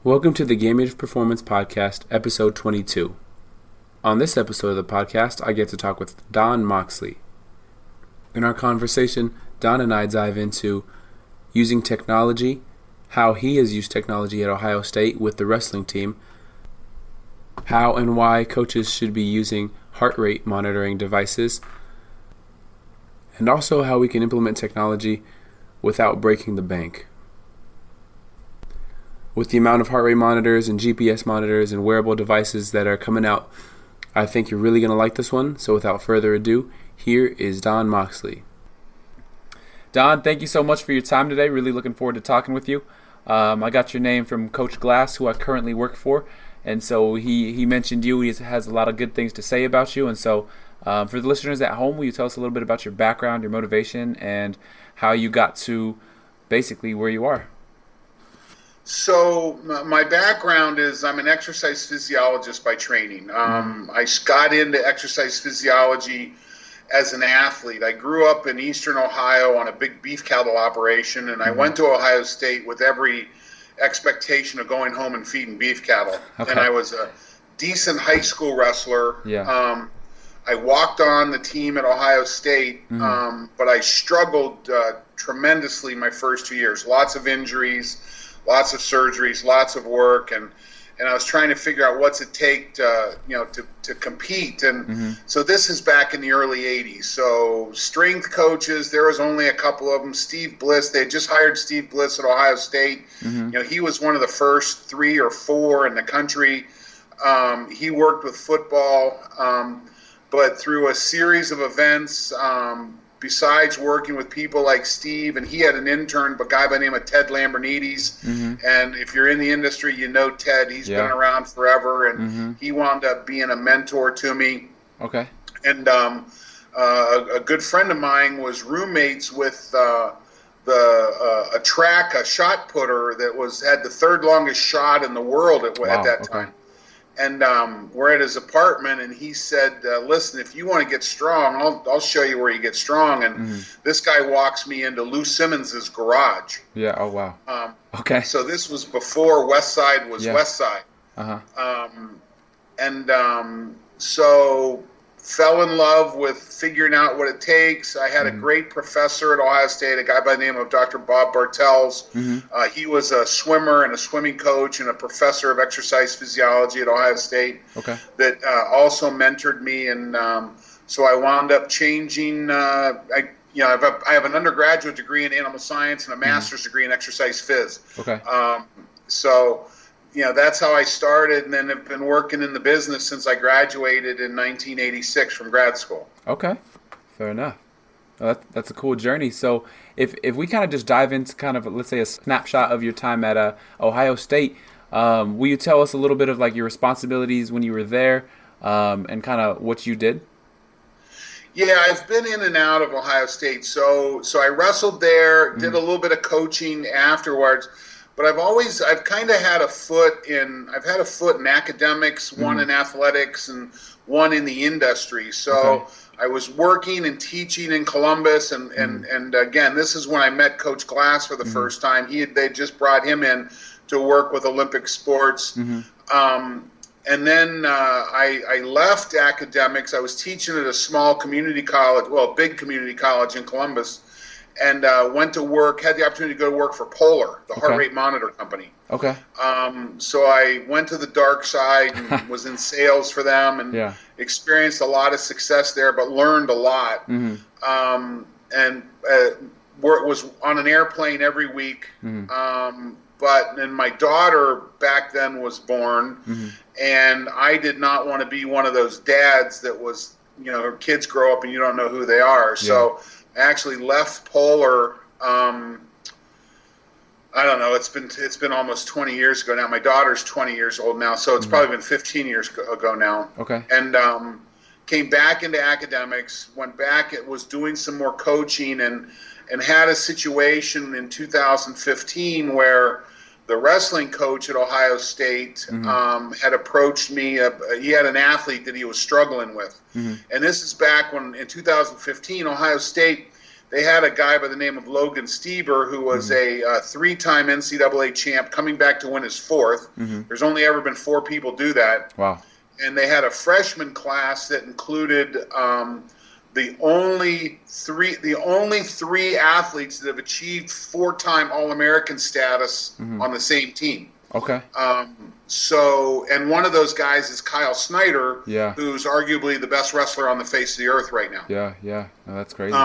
Welcome to the Game of Performance Podcast, episode 22. On this episode of the podcast, I get to talk with Don Moxley. In our conversation, Don and I dive into using technology, how he has used technology at Ohio State with the wrestling team, how and why coaches should be using heart rate monitoring devices, and also how we can implement technology without breaking the bank. With the amount of heart rate monitors and GPS monitors and wearable devices that are coming out, I think you're really going to like this one. So without further ado, here is Don Moxley. Don, thank you so much for your time today. Really looking forward to talking with you. I got your name from Coach Glass, who I currently work for. And so he mentioned you. He has a lot of good things to say about you. And so for the listeners at home, will you tell us a little bit about your background, your motivation, and how you got to basically where you are? So my background is I'm an exercise physiologist by training. I got into exercise physiology as an athlete. I grew up in eastern Ohio on a big beef cattle operation, and I went to Ohio State with every expectation of going home and feeding beef cattle. Okay. And I was a decent high school wrestler. Yeah. I walked on the team at Ohio State, but I struggled tremendously my first 2 years. Lots of injuries, lots of surgeries, lots of work, and I was trying to figure out what's it take to compete. And so this is back in the early 80s. So strength coaches, there was only a couple of them. Steve Bliss, they had just hired Steve Bliss at Ohio State. He was one of the first 3 or 4 in the country. He worked with football, but through a series of events, besides working with people like Steve, and he had an intern, a guy by the name of Ted Lambrinides. And if you're in the industry, you know Ted. He's been around forever, and he wound up being a mentor to me. Okay. And a good friend of mine was roommates with a shot putter that had the third longest shot in the world at that time. And we're at his apartment, and he said, listen, if you want to get strong, I'll show you where you get strong. And this guy walks me into Lou Simmons's garage. Yeah, oh, wow. Okay. So this was before West Side was West Side. So fell in love with figuring out what it takes. I had a great professor at Ohio State, a guy by the name of Dr. Bob Bartels. He was a swimmer and a swimming coach and a professor of exercise physiology at Ohio State. Okay. That also mentored me, and so I wound up changing. I have an undergraduate degree in animal science and a master's degree in exercise phys. Okay. That's how I started, and then have been working in the business since I graduated in 1986 from grad school. Okay, fair enough. Well, that's a cool journey. So if we kind of just dive into kind of, let's say, a snapshot of your time at Ohio State, will you tell us a little bit of like your responsibilities when you were there and kind of what you did? Yeah, I've been in and out of Ohio State. So I wrestled there, did a little bit of coaching afterwards. But I've kind of had a foot in academics, one in athletics, and one in the industry. So I was working and teaching in Columbus, and again, this is when I met Coach Glass for the first time. They just brought him in to work with Olympic sports. And then I left academics. I was teaching at a small community college, big community college in Columbus. And went to work, had the opportunity to go to work for Polar, the heart rate monitor company. Okay. So I went to the dark side and was in sales for them and experienced a lot of success there, but learned a lot. Was on an airplane every week. But my daughter back then was born, and I did not want to be one of those dads that was, her kids grow up and you don't know who they are. So I actually left Polar. I don't know. It's been almost 20 years ago now. My daughter's 20 years old now, so it's probably been 15 years ago now. Okay. And came back into academics. Went back. It was doing some more coaching and had a situation in 2015 where the wrestling coach at Ohio State had approached me. He had an athlete that he was struggling with. And this is back when, in 2015, Ohio State, they had a guy by the name of Logan Stieber, who was a 3-time NCAA champ, coming back to win his 4th. There's only ever been 4 people do that. Wow. And they had a freshman class that included the only three athletes that have achieved 4-time All-American status on the same team. Okay. And one of those guys is Kyle Snyder, Yeah. who's arguably the best wrestler on the face of the earth right now. Yeah. No, that's crazy.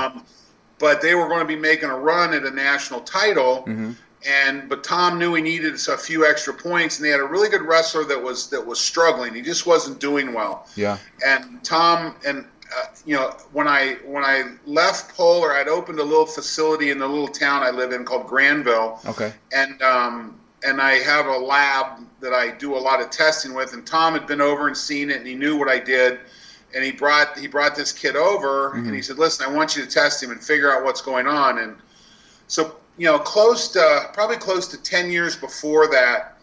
But they were going to be making a run at a national title, but Tom knew he needed a few extra points, and they had a really good wrestler that was struggling. He just wasn't doing well. Yeah. And Tom when I left Polar, I'd opened a little facility in the little town I live in called Granville. Okay. And I have a lab that I do a lot of testing with, and Tom had been over and seen it, and he knew what I did. And he brought this kid over, and he said, "Listen, I want you to test him and figure out what's going on." And so, probably close to 10 years before that,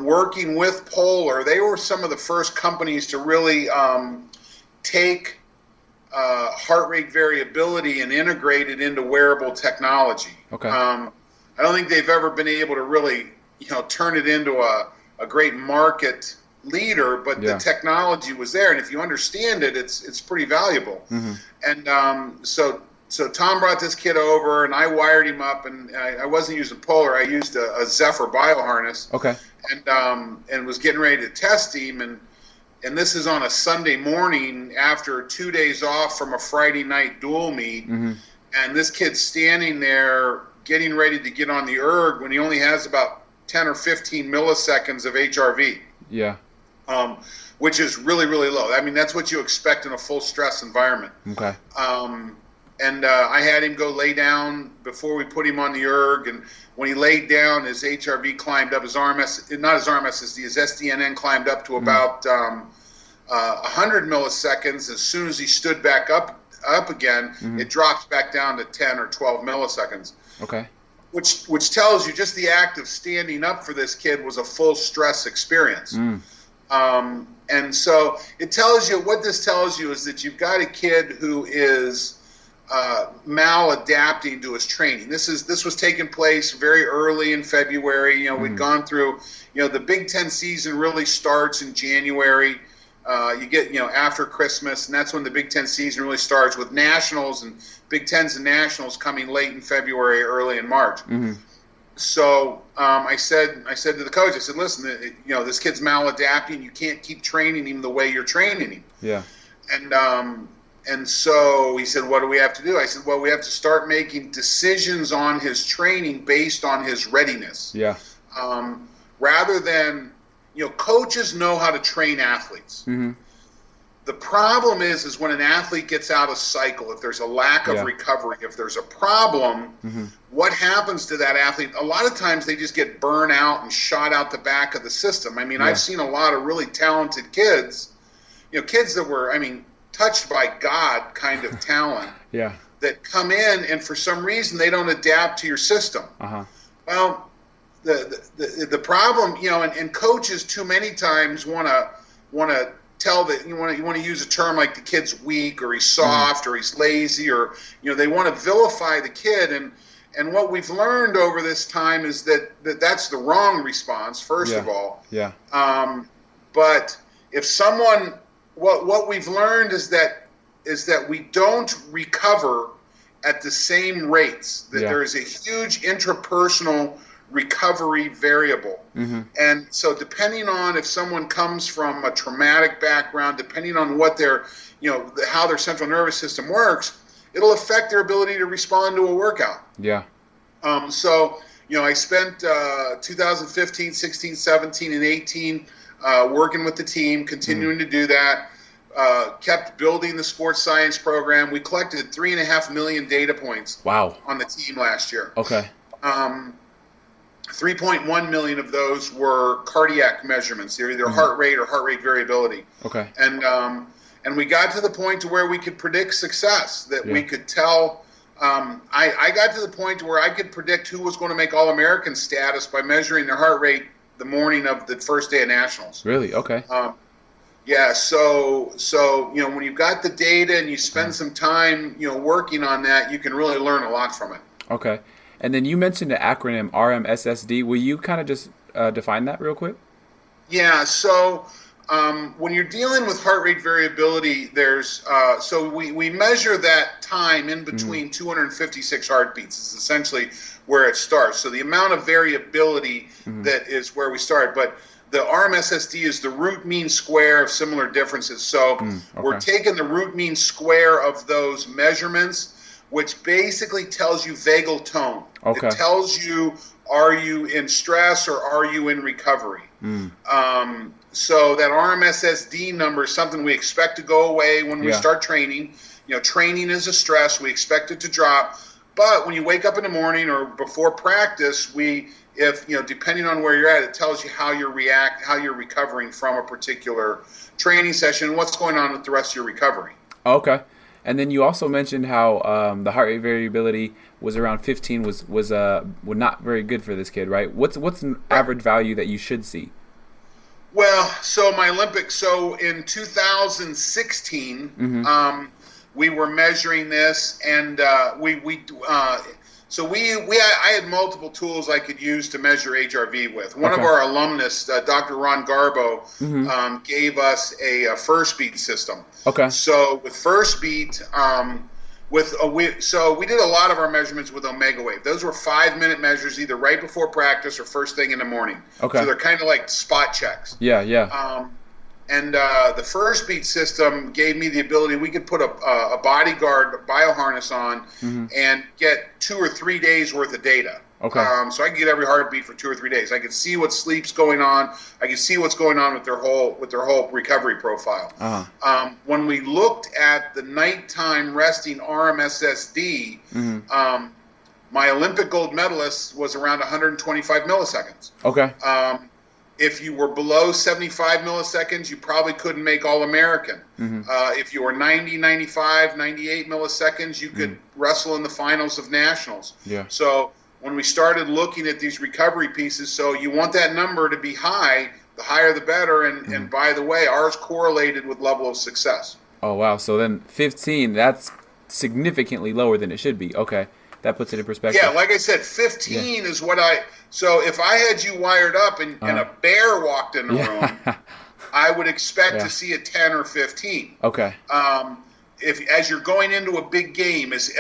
working with Polar, they were some of the first companies to really take heart rate variability and integrate it into wearable technology. Okay. I don't think they've ever been able to really, turn it into a great market leader, but the technology was there, and if you understand it, it's pretty valuable. And so Tom brought this kid over, and I wired him up, and I wasn't using Polar, I used a Zephyr bioharness. Okay. And was getting ready to test him, and this is on a Sunday morning after 2 days off from a Friday night dual meet, and this kid's standing there getting ready to get on the erg when he only has about 10 or 15 milliseconds of HRV. Yeah. Which is really, really low. I mean, that's what you expect in a full stress environment. Okay. I had him go lay down before we put him on the erg, and when he laid down, his HRV climbed up, his SDNN climbed up to about 100 milliseconds. As soon as he stood back up again, it drops back down to 10 or 12 milliseconds. Okay. Which tells you just the act of standing up for this kid was a full stress experience. And so it tells you, what this tells you is that you've got a kid who is maladapting to his training. This was taking place very early in February. We'd gone through, the Big Ten season really starts in January. You get, after Christmas, and that's when the Big Ten season really starts, with nationals and Big Tens and nationals coming late in February, early in March. So I said to the coach, I said, "Listen, this kid's maladapting. You can't keep training him the way you're training him." Yeah. And so he said, "What do we have to do?" I said, "Well, we have to start making decisions on his training based on his readiness." Yeah. Rather than, coaches know how to train athletes. The problem is when an athlete gets out of cycle, if there's a lack of recovery, if there's a problem, what happens to that athlete? A lot of times they just get burned out and shot out the back of the system. I mean, I've seen a lot of really talented kids, kids that were, touched by God kind of talent that come in, and for some reason they don't adapt to your system. Well, the problem, and coaches too many times want to tell that you want to use a term like the kid's weak, or he's soft, or he's lazy, or they want to vilify the kid, and what we've learned over this time is that's the wrong response, first of all. But if someone, what we've learned is that we don't recover at the same rates, that there is a huge interpersonal recovery variable. And so depending on if someone comes from a traumatic background, depending on what their, how their central nervous system works, it'll affect their ability to respond to a workout. So, I spent 2015, 16, 17, and 18 working with the team, continuing to do that, kept building the sports science program. We collected 3.5 million data points on the team last year. 3.1 million of those were cardiac measurements. They're either heart rate or heart rate variability. And we got to the point to where we could predict success, that we could tell. I got to the point where I could predict who was going to make All-American status by measuring their heart rate the morning of the first day of nationals. Really? Okay. Yeah, when you've got the data and you spend some time, working on that, you can really learn a lot from it. Okay. And then you mentioned the acronym RMSSD. Will you kind of just define that real quick? Yeah, when you're dealing with heart rate variability, we measure that time in between 256 heartbeats. It's essentially where it starts. So the amount of variability that is where we start. But the RMSSD is the root mean square of similar differences. So we're taking the root mean square of those measurements, which basically tells you vagal tone. Okay. It tells you, are you in stress or are you in recovery? So that RMSSD number is something we expect to go away when we start training. Training is a stress. We expect it to drop. But when you wake up in the morning or before practice, depending on where you're at, it tells you how you're recovering from a particular training session and what's going on with the rest of your recovery. Okay. And then you also mentioned how the heart rate variability was around 15 was not very good for this kid, right? What's an average value that you should see? Well, so in 2016, we were measuring this, and I had multiple tools I could use to measure HRV with. One of our alumnus, Dr. Ron Garbo, gave us a first beat system. Okay. So with first beat, we did a lot of our measurements with Omega Wave. Those were 5-minute measures, either right before practice or first thing in the morning. Okay. So they're kind of like spot checks. Yeah, yeah. The first beat system gave me the ability, we could put a bodyguard bioharness on and get 2 or 3 days worth of data. Okay. So I could get every heartbeat for 2 or 3 days. I could see what sleep's going on. I could see what's going on with their whole recovery profile. When we looked at the nighttime resting RMSSD, my Olympic gold medalist was around 125 milliseconds. Okay. If you were below 75 milliseconds, you probably couldn't make All-American. If you were 90, 95, 98 milliseconds, you could wrestle in the finals of nationals. Yeah. So when we started looking at these recovery pieces, so you want that number to be high, the higher the better, and by the way, ours correlated with level of success. Oh, wow. So then 15, that's significantly lower than it should be. Okay. That puts it in perspective. Yeah, like I said, 15 is what so if I had you wired up and a bear walked in the room, I would expect to see a 10 or 15. Okay. As you're going into a big game, as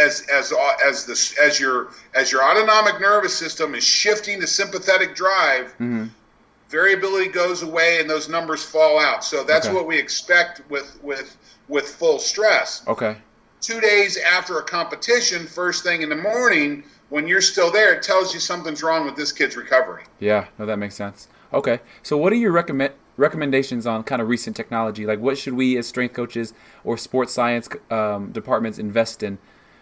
your autonomic nervous system is shifting to sympathetic drive, variability goes away and those numbers fall out. So that's what we expect with full stress. Okay. 2 days after a competition, first thing in the morning, when you're still there, it tells you something's wrong with this kid's recovery. Yeah, no, that makes sense. Okay, so what are your recommendations on kind of recent technology? Like, what should we as strength coaches or sports science departments invest in,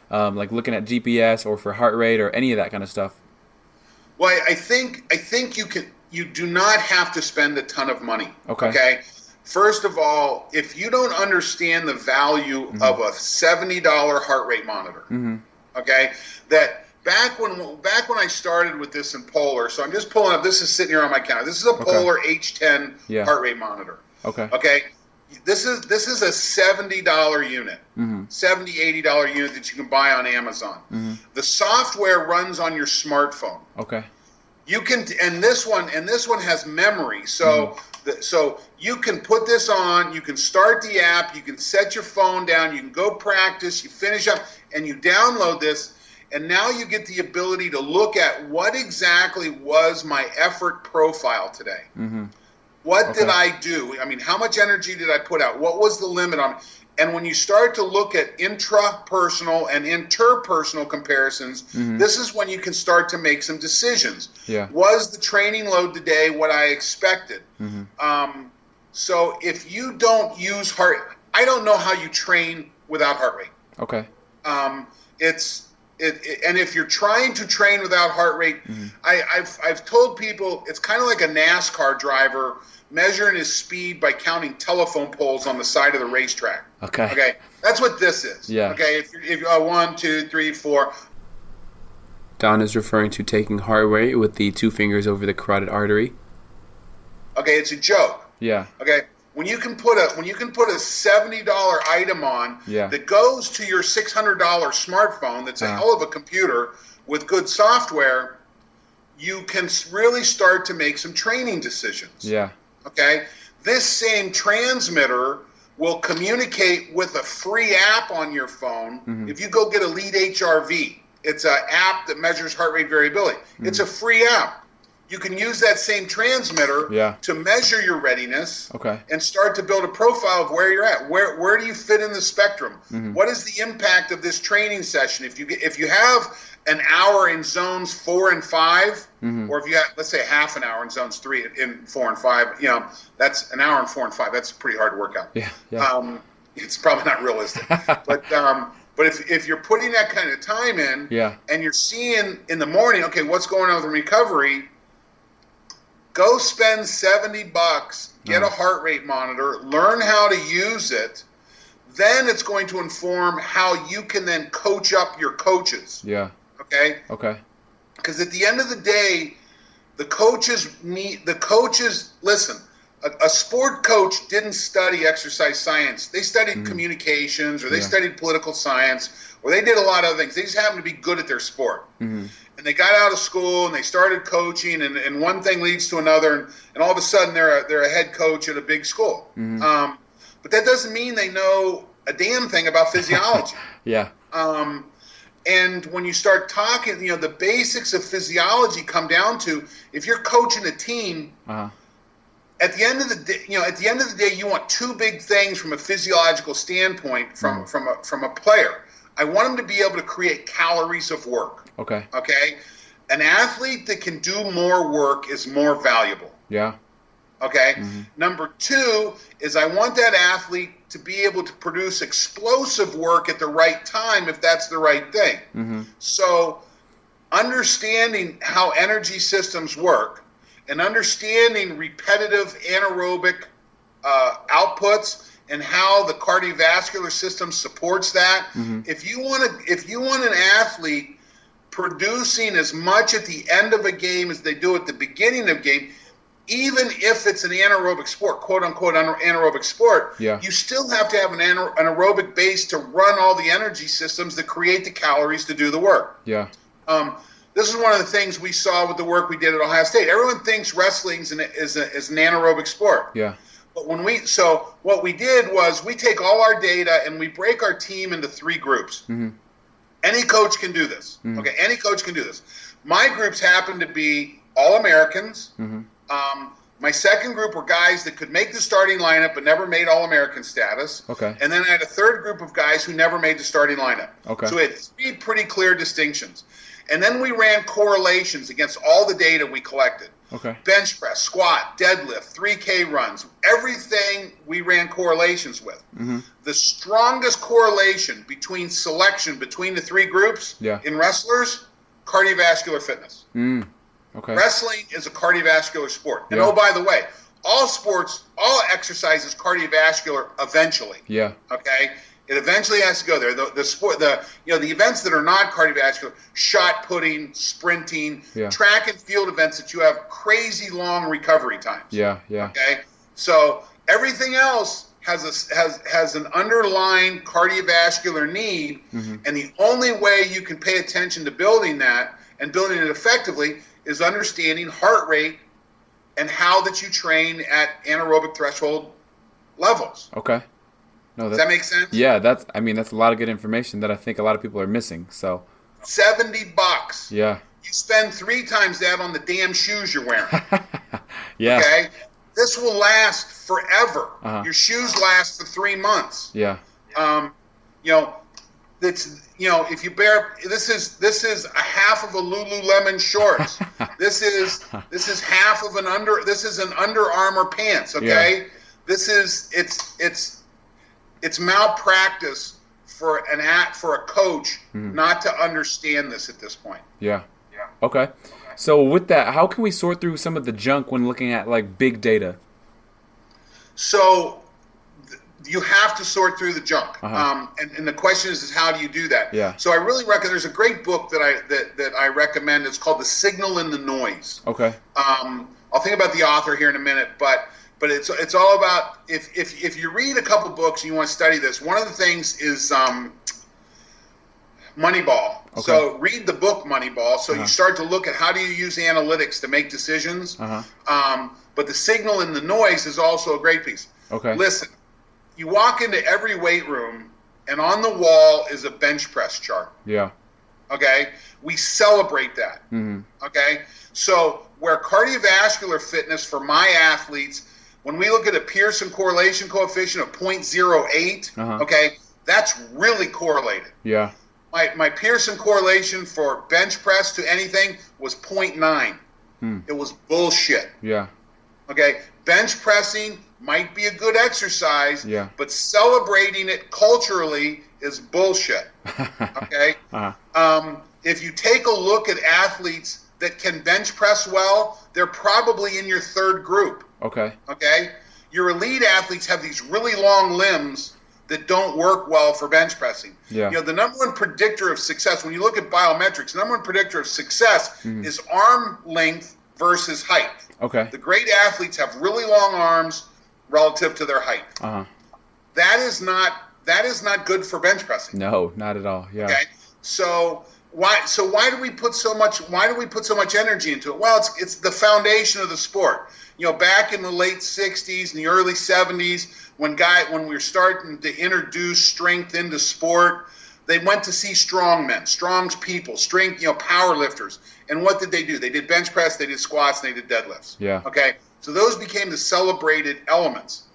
like looking at GPS or for heart rate or any of that kind of stuff? Well, I think you do not have to spend a ton of money. Okay? First of all, if you don't understand the value of a $70 heart rate monitor, okay, that back when I started with this in Polar, so I'm just pulling up, this is sitting here on my counter. This is a Polar H10 heart rate monitor. Okay. This is a $70 unit, $70, $80 unit that you can buy on Amazon. The software runs on your smartphone. Okay. You can, and this one has memory, so so you can put this on, you can start the app, you can set your phone down, you can go practice, you finish up, and you download this, and now you get the ability to look at what exactly was my effort profile today. What did I do? I mean, how much energy did I put out? What was the limit on? And when you start to look at intrapersonal and interpersonal comparisons, this is when you can start to make some decisions. Was the training load today what I expected? So if you don't use I don't know how you train without heart rate. Okay. And if you're trying to train without heart rate, I've told people it's kind of like a NASCAR driver measuring his speed by counting telephone poles on the side of the racetrack. Okay. That's what this is. Okay. If you 1, 2, 3, 4. Don is referring to taking heart rate with the 2 fingers over the carotid artery. Okay, it's a joke. Yeah. Okay. when you can put a $70 item on that goes to your $600 smartphone, that's a hell of a computer with good software, you can really start to make some training decisions. Yeah. Okay. This same transmitter will communicate with a free app on your phone. Mm-hmm. If you go get Elite HRV, it's an app that measures heart rate variability. Mm-hmm. It's a free app. You can use that same transmitter to measure your readiness and start to build a profile of where you're at. Where do you fit in the spectrum? Mm-hmm. What is the impact of this training session? If you have an hour in zones 4 and 5, mm-hmm. or if you have, let's say, half an hour in zones 3 and 4 and 5, that's an hour in 4 and 5. That's a pretty hard workout. Yeah. It's probably not realistic, but if you're putting that kind of time in, and you're seeing in the morning, okay, what's going on with recovery? Go spend $70, get a heart rate monitor, learn how to use it. Then it's going to inform how you can then coach up your coaches. Yeah. Okay? Okay. Because at the end of the day, the coaches, listen, a sport coach didn't study exercise science. They studied communications, or they studied political science, or they did a lot of other things. They just happened to be good at their sport. Mm-hmm. And they got out of school and they started coaching, and one thing leads to another, and all of a sudden they're a head coach at a big school. Mm-hmm. But that doesn't mean they know a damn thing about physiology. Yeah. And when you start talking, the basics of physiology come down to, if you're coaching a team, at the end of the day, you want two big things from a physiological standpoint from a player. I want them to be able to create calories of work. Okay. Okay. An athlete that can do more work is more valuable. Yeah. Okay. Mm-hmm. Number 2 is I want that athlete to be able to produce explosive work at the right time, if that's the right thing. Mm-hmm. So understanding how energy systems work and understanding repetitive anaerobic outputs and how the cardiovascular system supports that. Mm-hmm. If you want an athlete producing as much at the end of a game as they do at the beginning of a game, even if it's an anaerobic sport, quote unquote anaerobic sport, you still have to have an aerobic base to run all the energy systems that create the calories to do the work. Yeah. This is one of the things we saw with the work we did at Ohio State. Everyone thinks wrestling is an anaerobic sport. Yeah. But what we did was we take all our data and we break our team into 3 groups. Mm-hmm. Any coach can do this. Mm-hmm. Okay, any coach can do this. My groups happen to be all Americans. Mm-hmm. My second group were guys that could make the starting lineup but never made All-American status. Okay. And then I had a third group of guys who never made the starting lineup. Okay. So we had 3 pretty clear distinctions. And then we ran correlations against all the data we collected. Okay. Bench press, squat, deadlift, 3K runs, everything we ran correlations with. Mm-hmm. The strongest correlation between the 3 groups in wrestlers, cardiovascular fitness. Mm. Okay. Wrestling is a cardiovascular sport. And oh, by the way, all exercise is cardiovascular eventually. Yeah. Okay? It eventually has to go there. The events that are not cardiovascular, shot putting, sprinting, track and field events that you have crazy long recovery times. Yeah, yeah. Okay, so everything else has an underlying cardiovascular need, mm-hmm. and the only way you can pay attention to building that and building it effectively is understanding heart rate and how that you train at anaerobic threshold levels. Okay. No, does that make sense? Yeah, that's a lot of good information that I think a lot of people are missing. So $70. Yeah. You spend 3 times that on the damn shoes you're wearing. Yeah. Okay? This will last forever. Uh-huh. Your shoes last for 3 months. Yeah. If you this is a half of a Lululemon shorts. This is half of an Under Armour pants, okay? Yeah. It's malpractice for a coach not to understand this at this point. Yeah. Yeah. Okay. So with that, how can we sort through some of the junk when looking at like big data? So you have to sort through the junk. Uh-huh. And the question is how do you do that? Yeah. So I really recommend. There's a great book that I recommend. It's called The Signal in the Noise. Okay. I'll think about the author here in a minute, but but it's all about if you read a couple books and you want to study this. One of the things is Moneyball. Okay. So read the book Moneyball. So you start to look at how do you use analytics to make decisions. But the signal and the noise is also a great piece. Okay. Listen, you walk into every weight room, and on the wall is a bench press chart. Yeah. Okay? We celebrate that. Okay? So where cardiovascular fitness for my athletes, when we look at a Pearson correlation coefficient of 0.08, okay, that's really correlated. Yeah. My Pearson correlation for bench press to anything was 0.9. It was bullshit. Yeah. Okay? Bench pressing might be a good exercise, yeah, but celebrating it culturally is bullshit. Okay? If you take a look at athletes that can bench press well, they're probably in your third group. Okay. Okay? Your elite athletes have these really long limbs that don't work well for bench pressing. Yeah. You know, the number one predictor of success, when you look at biometrics, the number one predictor of success is arm length versus height. Okay. The great athletes have really long arms relative to their height. That is not good for bench pressing. No, not at all. Yeah. Okay. So why do we put so much energy into it? Well, it's the foundation of the sport. You know, back in the late 60s and the early 70s, when we were starting to introduce strength into sport, they went to see strongmen, strong people, strength, power lifters. And what did they do? They did bench press, they did squats, and they did deadlifts. Yeah. Okay. So those became the celebrated elements.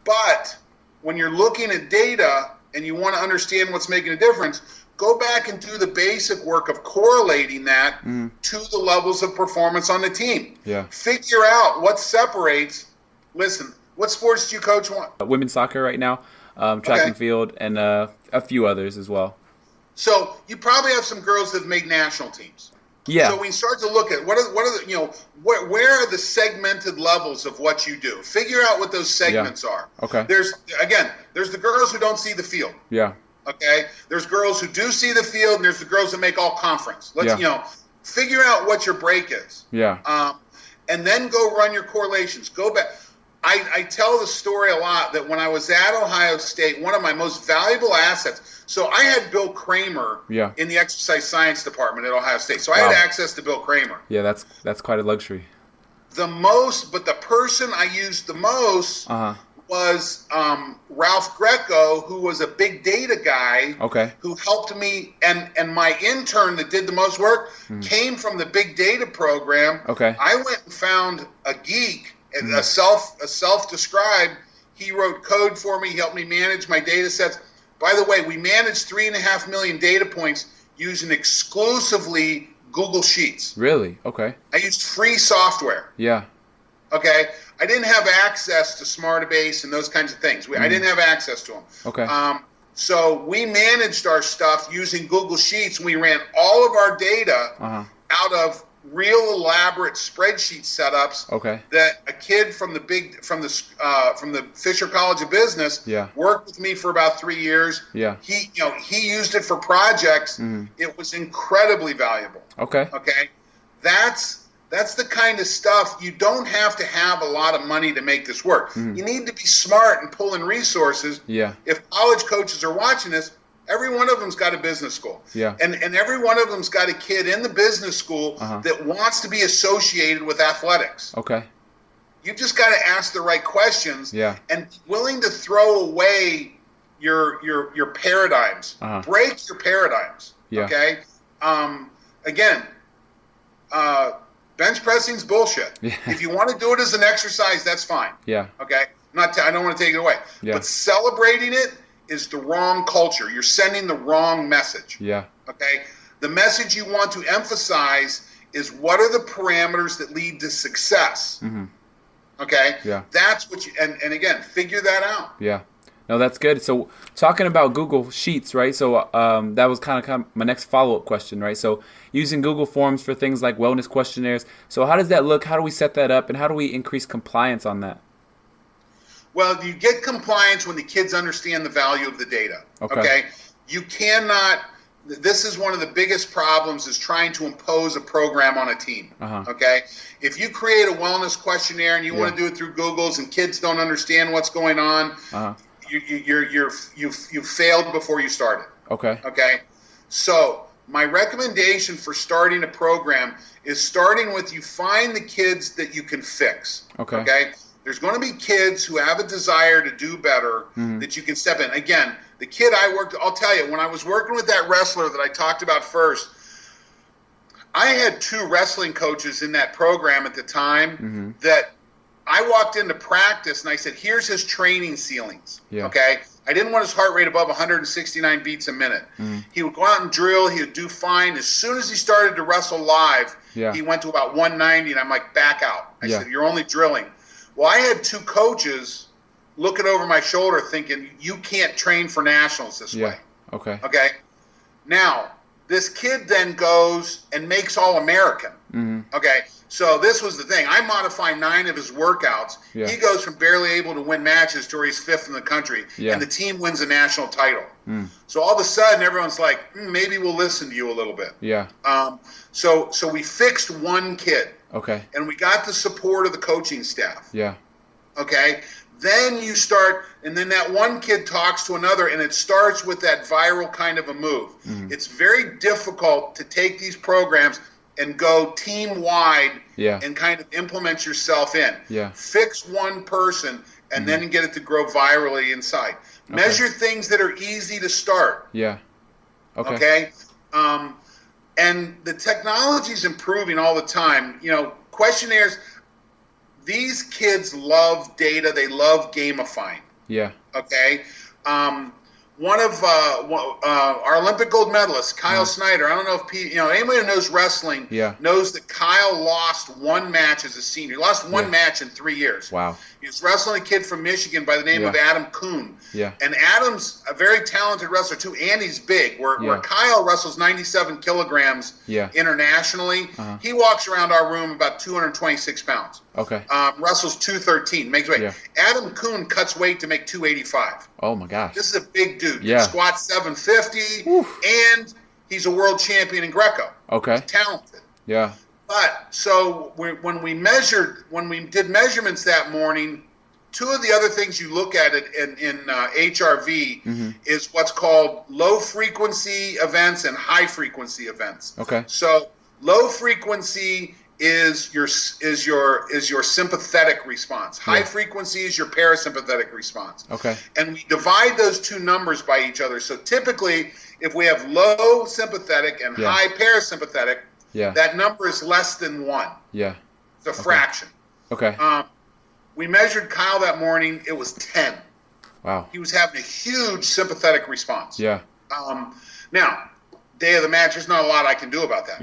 But when you're looking at data and you want to understand what's making a difference, go back and do the basic work of correlating that to the levels of performance on the team. Yeah. Figure out what separates. Listen, what sports do you coach? Women's soccer right now, track and field, and a few others as well. So you probably have some girls that have made national teams. Yeah. So when you start to look at what are the where are the segmented levels of what you do? Figure out what those segments are. Okay. There's the girls who don't see the field. Yeah. Okay. There's girls who do see the field, and there's the girls that make all conference. Figure out what your break is. Yeah. And then go run your correlations. Go back. I tell the story a lot that when I was at Ohio State, one of my most valuable assets. So I had Bill Kramer in the exercise science department at Ohio State. So I had access to Bill Kramer. Yeah, that's quite a luxury. But the person I used the most was Ralph Greco, who was a big data guy. Okay. Who helped me, and my intern that did the most work came from the big data program. Okay. I went and found a geek. And a self-described, he wrote code for me. He helped me manage my data sets. By the way, we managed 3.5 million data points using exclusively Google Sheets. Really? Okay. I used free software. Yeah. Okay. I didn't have access to Smartabase and those kinds of things. I didn't have access to them. Okay. So we managed our stuff using Google Sheets, and we ran all of our data out of real elaborate spreadsheet setups. Okay. That a kid from the Fisher College of Business worked with me for about 3 years. Yeah. He used it for projects. It was incredibly valuable. Okay. Okay. That's the kind of stuff. You don't have to have a lot of money to make this work. You need to be smart and pull in resources. Yeah. If college coaches are watching this, every one of them's got a business school. Yeah. And every one of them's got a kid in the business school that wants to be associated with athletics. Okay. You've just got to ask the right questions. Yeah. And willing to throw away your paradigms. Break your paradigms. Yeah. Okay? Again, bench pressing's bullshit. Yeah. If you want to do it as an exercise, that's fine. Yeah. Okay? I don't want to take it away. Yeah. But celebrating it is the wrong culture. You're sending the wrong message. Yeah. Okay? The message you want to emphasize is what are the parameters that lead to success. Okay? Yeah. That's what you, and again, figure that out. Yeah. No, that's good. So talking about Google Sheets, right? So that was kind of my next follow-up question, right? So using Google Forms for things like wellness questionnaires. So how does that look? How do we set that up? And how do we increase compliance on that? Well, you get compliance when the kids understand the value of the data. Okay? You cannot this is one of the biggest problems is trying to impose a program on a team. Okay, if you create a wellness questionnaire and you want to do it through Google's and kids don't understand what's going on, you failed before you started. Okay, so my recommendation for starting a program is starting with you find the kids that you can fix. Okay? There's going to be kids who have a desire to do better that you can step in. Again, the kid I'll tell you, when I was working with that wrestler that I talked about first, I had 2 wrestling coaches in that program at the time that I walked into practice and I said, here's his training ceilings. Okay? I didn't want his heart rate above 169 beats a minute. He would go out and drill. He would do fine. As soon as he started to wrestle live, he went to about 190, and I'm like, back out. I said, you're only drilling. Well, I had 2 coaches looking over my shoulder thinking, you can't train for nationals this way. Okay? Now, this kid then goes and makes All-American. Okay? So this was the thing. I modify 9 of his workouts. He goes from barely able to win matches to where he's 5th in the country, and the team wins a national title. So all of a sudden, everyone's like, maybe we'll listen to you a little bit. So we fixed 1 kid. And we got the support of the coaching staff. Okay? Then you start, and then that 1 kid talks to another, and it starts with that viral kind of a move. It's very difficult to take these programs and go team-wide and kind of implement yourself in. Fix 1 person and then get it to grow virally inside. Measure things that are easy to start. Okay? And the technology is improving all the time. You know, questionnaires, these kids love data. They love gamifying. Okay? One of our Olympic gold medalists, Kyle Snyder. I don't know if anybody who knows wrestling knows that Kyle lost 1 match as a senior. He lost 1 match in 3 years. He was wrestling a kid from Michigan by the name of Adam Kuhn. And Adam's a very talented wrestler too, and he's big. Where Kyle wrestles 97 kilograms internationally, he walks around our room about 226 pounds. Wrestles 213, makes weight. Adam Kuhn cuts weight to make 285. Oh my gosh. This is a big dude. Squats 750, and he's a world champion in Greco. He's talented. But so when we did measurements that morning, 2 of the other things you look at it in HRV is what's called low frequency events and high frequency events. So low frequency is your sympathetic response. High frequency is your parasympathetic response. And we divide those 2 numbers by each other. So typically, if we have low sympathetic and high parasympathetic, that number is less than 1. It's a fraction. We measured Kyle that morning. It was 10. Wow. He was having a huge sympathetic response. Now, day of the match, there's not a lot I can do about that.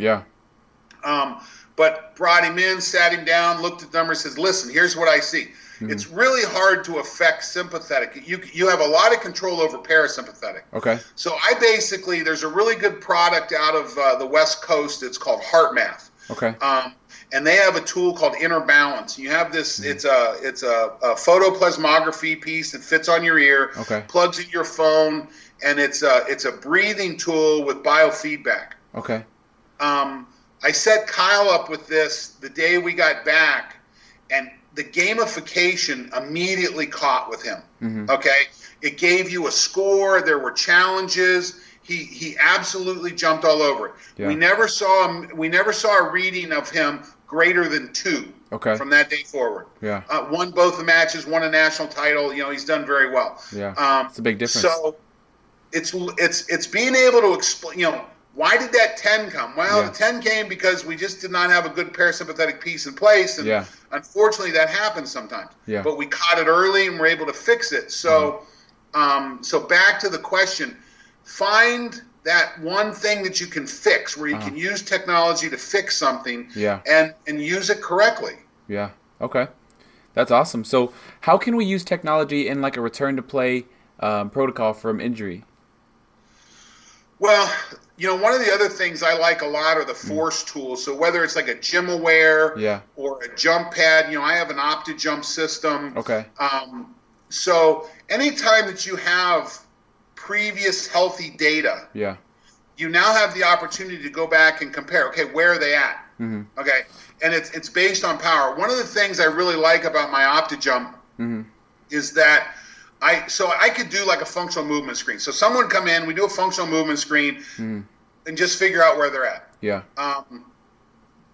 But brought him in, sat him down, looked at the numbers, says, listen, here's what I see. It's really hard to affect sympathetic. You have a lot of control over parasympathetic. So there's a really good product out of the West Coast. It's called HeartMath. And they have a tool called Inner Balance. You have this, it's a photoplasmography piece that fits on your ear, plugs in your phone, and it's a breathing tool with biofeedback. I set Kyle up with this the day we got back, and the gamification immediately caught with him. It gave you a score. There were challenges. He absolutely jumped all over it. We never saw a reading of him greater than 2 from that day forward. Won both the matches, won a national title. He's done very well. It's a big difference. So it's being able to explain. Why did that 10 come? Well, the 10 came because we just did not have a good parasympathetic piece in place, and unfortunately that happens sometimes. But we caught it early and were able to fix it. So, so back to the question: find that one thing that you can fix, where you can use technology to fix something, and use it correctly. Okay, that's awesome. So, how can we use technology in like a return to play protocol from injury? Well, one of the other things I like a lot are the force tools. So whether it's like a GymAware or a jump pad, I have an OptiJump system. So anytime that you have previous healthy data, you now have the opportunity to go back and compare. Okay, where are they at? Mm-hmm. Okay, and it's based on power. One of the things I really like about my OptiJump is that I could do like a functional movement screen. So someone come in, we do a functional movement screen, and just figure out where they're at. Yeah.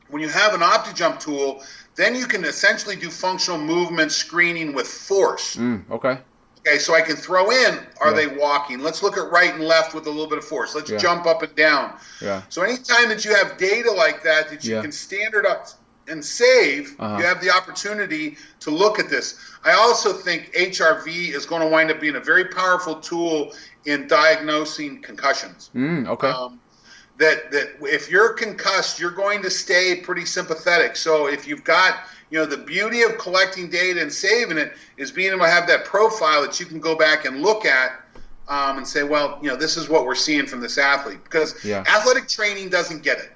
When you have an OptiJump tool, then you can essentially do functional movement screening with force. Okay. Okay, so I can throw in, are they walking? Let's look at right and left with a little bit of force. Let's jump up and down. Yeah. So anytime that you have data like that you can standardize and save, you have the opportunity to look at this. I also think HRV is going to wind up being a very powerful tool in diagnosing concussions. Okay. That if you're concussed, you're going to stay pretty sympathetic. So if you've got, the beauty of collecting data and saving it is being able to have that profile that you can go back and look at and say, well, this is what we're seeing from this athlete. Because athletic training doesn't get it.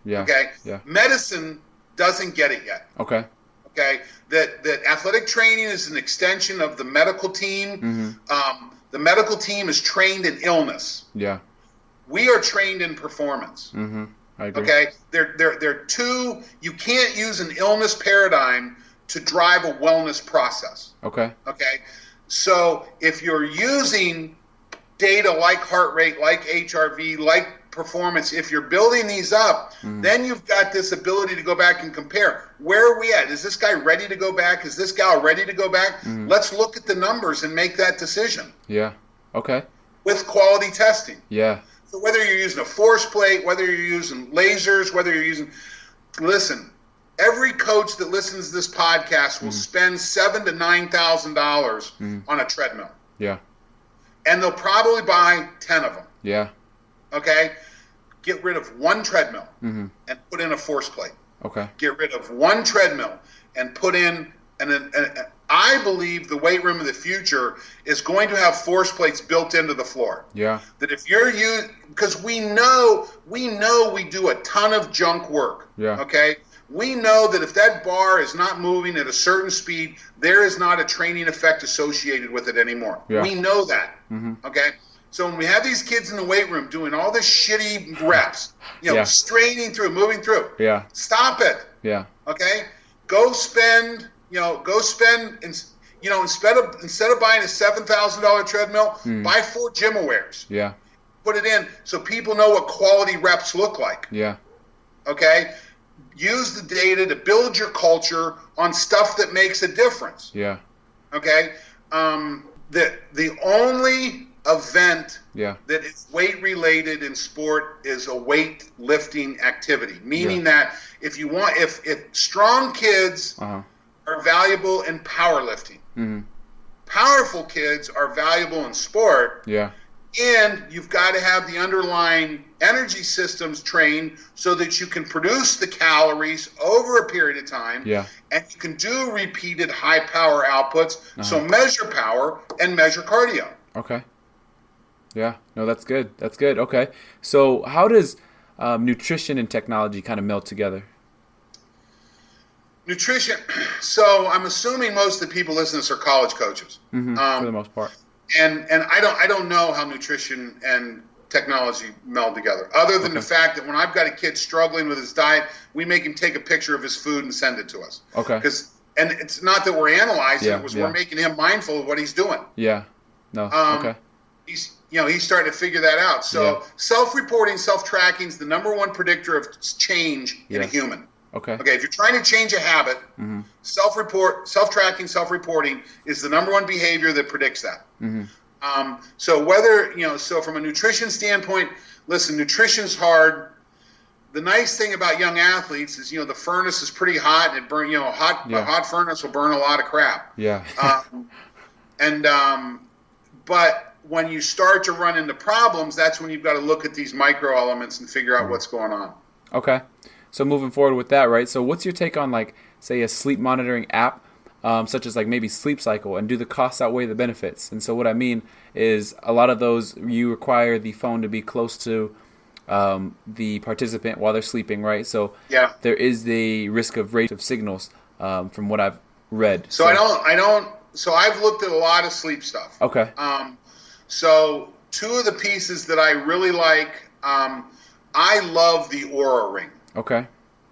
Yeah. Okay. Yeah. Medicine doesn't get it yet. Okay. Okay. That athletic training is an extension of the medical team. The medical team is trained in illness. Yeah. We are trained in performance. I agree. Okay, they're two. You can't use an illness paradigm to drive a wellness process. Okay. Okay, so if you're using data like heart rate, like HRV, like performance, if you're building these up, then you've got this ability to go back and compare. Where are we at? Is this guy ready to go back? Is this gal ready to go back? Let's look at the numbers and make that decision. Yeah. Okay. With quality testing. Yeah. So whether you're using a force plate, whether you're using lasers, whether you're using, listen, every coach that listens to this podcast will spend $7,000 to $9,000 on a treadmill. Yeah. And they'll probably buy 10 of them. Yeah. Okay? Get rid of one treadmill and put in a force plate. Okay. Get rid of one treadmill and put in I believe the weight room of the future is going to have force plates built into the floor. Yeah. That if you're because we know we do a ton of junk work. Yeah. Okay. We know that if that bar is not moving at a certain speed, there is not a training effect associated with it anymore. Yeah. We know that. Okay. So when we have these kids in the weight room doing all this shitty reps, straining through, moving through. Yeah. Stop it. Yeah. Okay. Go spend. Instead of buying a $7,000 treadmill, buy 4 GymAwares. Yeah. Put it in so people know what quality reps look like. Yeah. Okay. Use the data to build your culture on stuff that makes a difference. Yeah. Okay. The only event that is weight related in sport is a weight lifting activity, meaning that if strong kids are valuable in powerlifting. Powerful kids are valuable in sport. Yeah. And you've got to have the underlying energy systems trained so that you can produce the calories over a period of time. Yeah. And you can do repeated high power outputs. So measure power and measure cardio. Okay. Yeah. No, that's good. That's good. Okay. So how does nutrition and technology kind of meld together? Nutrition. So I'm assuming most of the people listening to this are college coaches. For the most part. And I don't know how nutrition and technology meld together, other than the fact that when I've got a kid struggling with his diet, we make him take a picture of his food and send it to us. Okay. And it's not that we're analyzing it; we're making him mindful of what he's doing. Yeah. No. Okay. He's starting to figure that out. So self-reporting, self-tracking is the number one predictor of change in a human. Okay. Okay. If you're trying to change a habit, self-tracking, self-reporting is the number one behavior that predicts that. So from a nutrition standpoint, listen, nutrition's hard. The nice thing about young athletes is, the furnace is pretty hot and it burn, a hot furnace will burn a lot of crap. Yeah. But when you start to run into problems, that's when you've got to look at these micro elements and figure out what's going on. Okay. So moving forward with that, right? So what's your take on, like, say, a sleep monitoring app, such as like maybe Sleep Cycle, and do the costs outweigh the benefits? And so what I mean is a lot of those, you require the phone to be close to the participant while they're sleeping, right? So there is the risk of rate of signals from what I've read. So I've looked at a lot of sleep stuff. Okay. So two of the pieces that I really like I love the Oura Ring. Okay.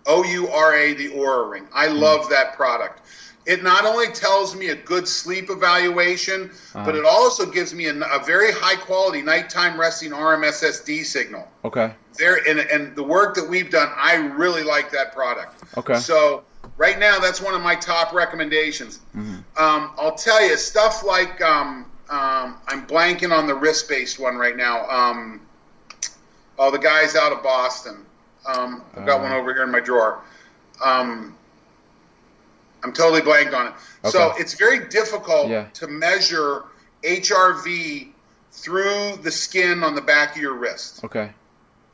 OURA, the Oura Ring. I love that product. It not only tells me a good sleep evaluation, but it also gives me a very high quality nighttime resting RMSSD signal. Okay. And the work that we've done, I really like that product. Okay. So right now, that's one of my top recommendations. I'll tell you, stuff like I'm blanking on the wrist-based one right now. The guy's out of Boston. I've got one over here in my drawer. I'm totally blanked on it. Okay. So it's very difficult to measure HRV through the skin on the back of your wrist. Okay.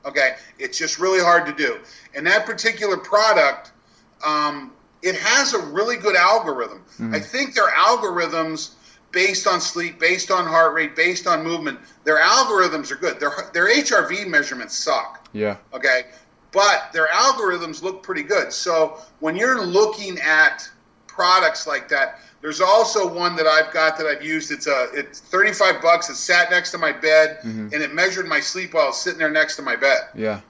Okay. It's just really hard to do. And that particular product, it has a really good algorithm. I think their algorithms based on sleep, based on heart rate, based on movement, their algorithms are good. Their HRV measurements suck. Yeah. Okay. But their algorithms look pretty good. So when you're looking at products like that, there's also one that I've got that I've used. It's $35. It sat next to my bed and it measured my sleep while I was sitting there next to my bed. Yeah.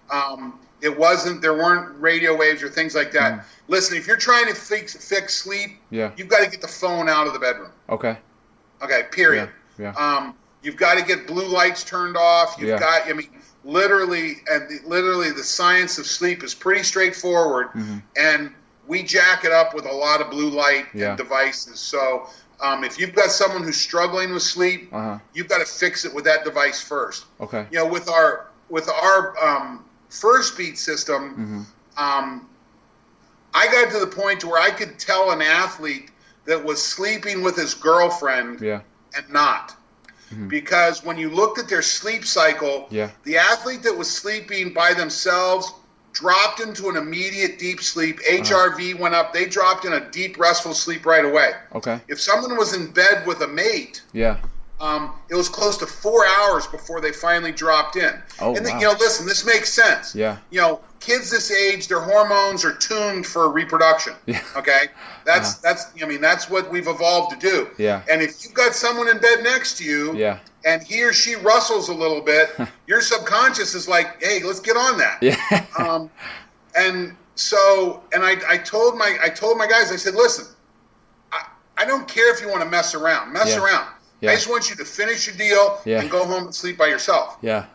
There weren't radio waves or things like that. Listen, if you're trying to fix sleep, you've got to get the phone out of the bedroom. Okay. Okay, period. Yeah. You've got to get blue lights turned off. Literally the science of sleep is pretty straightforward, and we jack it up with a lot of blue light and devices. So if you've got someone who's struggling with sleep, you've got to fix it with that device first. Okay. With our First Beat system, I got to the point where I could tell an athlete that was sleeping with his girlfriend and not. Because when you looked at their sleep cycle, the athlete that was sleeping by themselves dropped into an immediate deep sleep. HRV went up. They dropped in a deep, restful sleep right away. Okay. If someone was in bed with a mate, it was close to 4 hours before they finally dropped in. Oh, and wow. Listen, this makes sense. Yeah. Kids this age, their hormones are tuned for reproduction. Yeah. Okay. That's what we've evolved to do. Yeah. And if you've got someone in bed next to you, and he or she rustles a little bit, your subconscious is like, hey, let's get on that. Yeah. I told my guys, I said, listen, I don't care if you want to mess around. Mess around. Yeah. I just want you to finish your deal and go home and sleep by yourself. Yeah.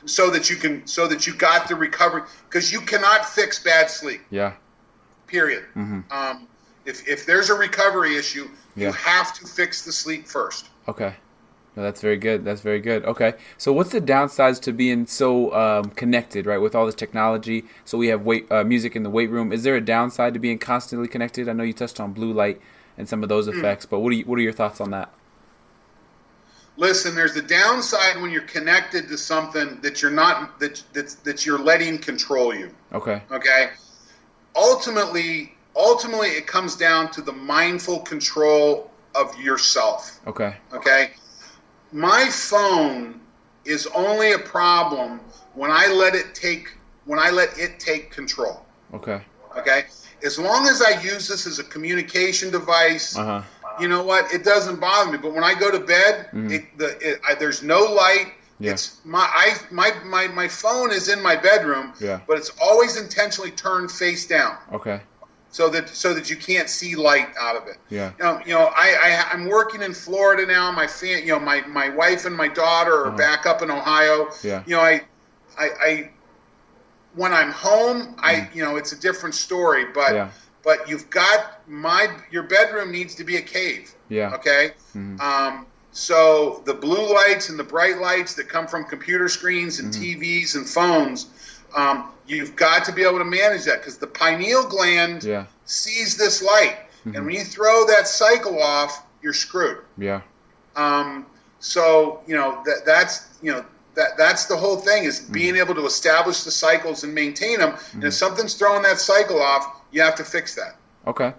So that you got the recovery, because you cannot fix bad sleep. Yeah. Period. If there's a recovery issue, you have to fix the sleep first. Okay. No, that's very good. That's very good. Okay. So what's the downsides to being so connected, right, with all this technology? So we have music in the weight room. Is there a downside to being constantly connected? I know you touched on blue light and some of those effects, but what are your thoughts on that? Listen, there's the downside when you're connected to something that you're not that you're letting control you. Okay. Okay. Ultimately, it comes down to the mindful control of yourself. Okay. Okay. My phone is only a problem when I let it take control. Okay. Okay. As long as I use this as a communication device. You know what? It doesn't bother me. But when I go to bed, there's no light. Yeah. It's my phone is in my bedroom, but it's always intentionally turned face down. Okay. So that you can't see light out of it. Yeah. I'm working in Florida now. My wife and my daughter are back up in Ohio. Yeah. I when I'm home, it's a different story, but. But you've got your bedroom needs to be a cave. Yeah. Okay. So the blue lights and the bright lights that come from computer screens and TVs and phones, you've got to be able to manage that, because the pineal gland sees this light, and when you throw that cycle off, you're screwed. Yeah. So that's the whole thing, is being able to establish the cycles and maintain them. And if something's throwing that cycle off, you have to fix that. Okay.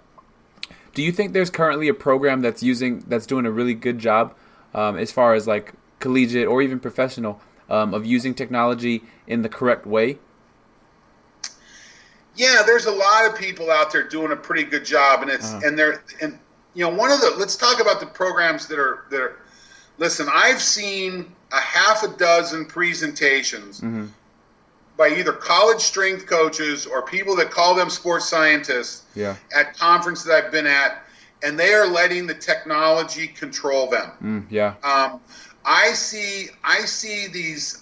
Do you think there's currently a program that's doing a really good job, as far as like collegiate or even professional, of using technology in the correct way? Yeah, there's a lot of people out there doing a pretty good job, and let's talk about the programs that are. Listen, I've seen a half a dozen presentations Mm-hmm. by either college strength coaches or people that call them sports scientists Yeah. at conferences that I've been at, and they are letting the technology control them. Yeah. I see these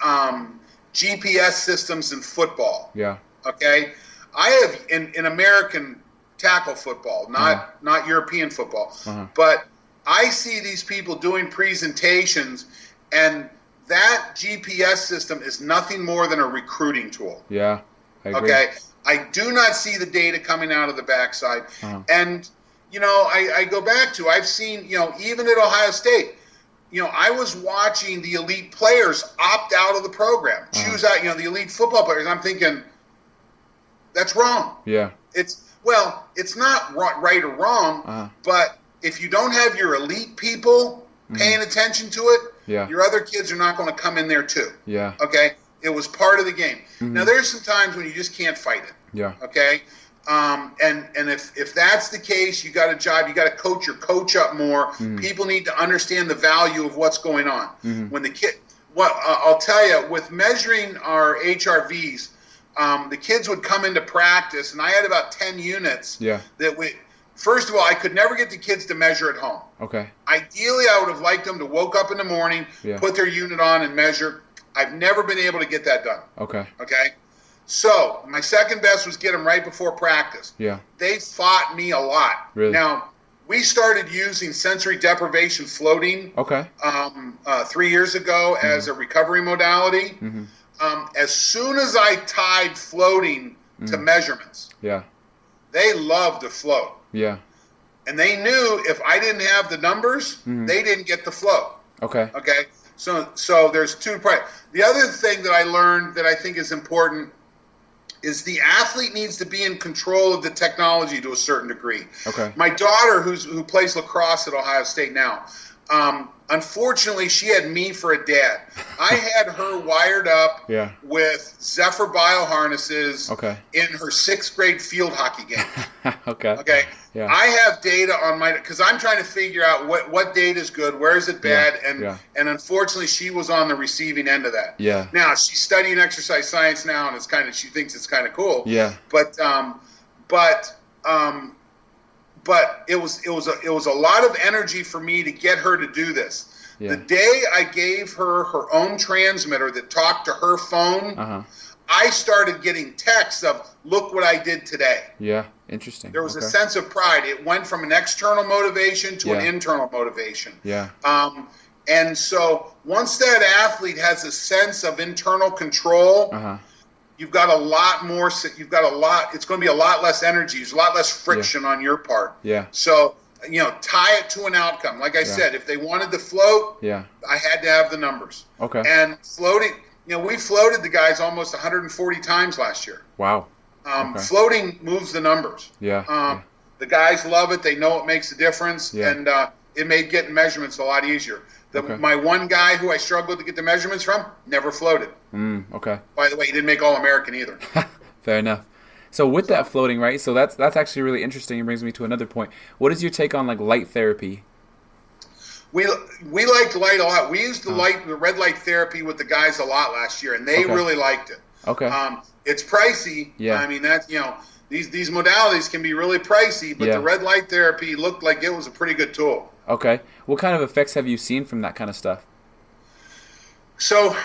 GPS systems in football. Yeah. Okay, I have in American tackle football, not European football, but I see these people doing presentations, and that GPS system is nothing more than a recruiting tool. Yeah. I agree. Okay, I do not see the data coming out of the backside, and I go back to, I've seen, even at Ohio State, I was watching the elite players opt out of the program, choose out, the elite football players. I'm thinking, that's wrong. Yeah. It's not right or wrong, but if you don't have your elite people paying attention to it, your other kids are not going to come in there too. Yeah. Okay? It was part of the game. Now, there's some times when you just can't fight it. Yeah. Okay? And if that's the case, you got a job. You got to coach your coach up more. People need to understand the value of what's going on. When the kid, I'll tell you, with measuring our HRVs, the kids would come into practice, and I had about 10 units. Yeah. First of all, I could never get the kids to measure at home. Okay. Ideally, I would have liked them to woke up in the morning, put their unit on, and measure. I've never been able to get that done. Okay. Okay. So my second best was get them right before practice. Yeah. They fought me a lot. Really? Now, we started using sensory deprivation floating 3 years ago as a recovery modality. As soon as I tied floating to measurements, they loved to float. Yeah. And they knew if I didn't have the numbers, they didn't get the float. Okay. Okay. So there's two parts. The other thing that I learned that I think is important is the athlete needs to be in control of the technology to a certain degree. Okay. My daughter, who plays lacrosse at Ohio State now, unfortunately, she had me for a dad. I had her wired up with Zephyr bioharnesses in her 6th grade field hockey game. Okay. Yeah. I have data on because I'm trying to figure out what data is good, where is it bad, and unfortunately, she was on the receiving end of that. Yeah. Now she's studying exercise science now, and she thinks it's kind of cool. Yeah. But it was a lot of energy for me to get her to do this. Yeah. The day I gave her her own transmitter that talked to her phone, I started getting texts of, look what I did today. Yeah, interesting. There was a sense of pride. It went from an external motivation to an internal motivation. Yeah. And so once that athlete has a sense of internal control, you've got a lot more. It's going to be a lot less energy. There's a lot less friction on your part. Yeah. So, tie it to an outcome. Like I said, if they wanted to float, I had to have the numbers. Okay. And floating, we floated the guys almost 140 times last year. Wow. Floating moves the numbers. Yeah. The guys love it. They know it makes a difference. Yeah. And it made getting measurements a lot easier. My one guy who I struggled to get the measurements from never floated. Okay. By the way, he didn't make All-American either. Fair enough. So with that floating, right? So that's actually really interesting. It brings me to another point. What is your take on light therapy? We liked light a lot. We used the red light therapy with the guys a lot last year, and they really liked it. Okay. It's pricey. Yeah. I mean, that's these modalities can be really pricey, but the red light therapy looked like it was a pretty good tool. Okay. What kind of effects have you seen from that kind of stuff? So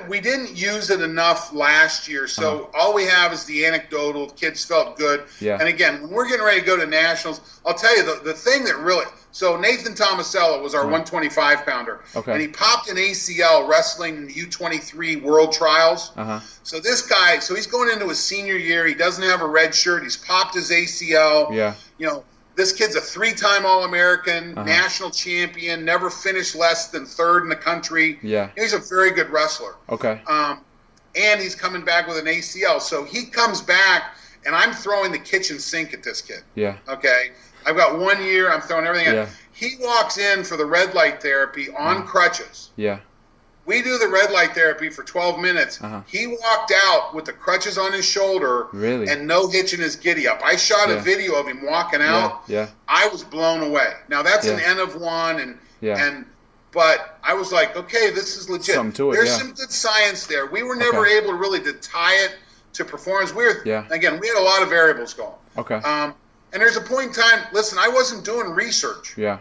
we didn't use it enough last year. So all we have is the anecdotal. Kids felt good. Yeah. And again, when we're getting ready to go to nationals, I'll tell you the thing that really. So Nathan Tomasello was our 125 pounder, and he popped an ACL wrestling in the U23 World Trials. So this guy, he's going into his senior year. He doesn't have a red shirt. He's popped his ACL. Yeah. This kid's a 3-time All-American, national champion, never finished less than 3rd in the country. Yeah. He's a very good wrestler. Okay. And he's coming back with an ACL. So he comes back, and I'm throwing the kitchen sink at this kid. Yeah. Okay. I've got 1 year. I'm throwing everything at. He walks in for the red light therapy on crutches. Yeah. We do the red light therapy for 12 minutes. He walked out with the crutches on his shoulder and no hitch in his giddy up. I shot a video of him walking out. Yeah. I was blown away. Now that's an N of 1, but I was like, okay, this is legit. Something to it, There's yeah. some good science there. We were never able to really tie it to performance. Again, we had a lot of variables going. Okay. And there's a point in time, listen, I wasn't doing research. Yeah.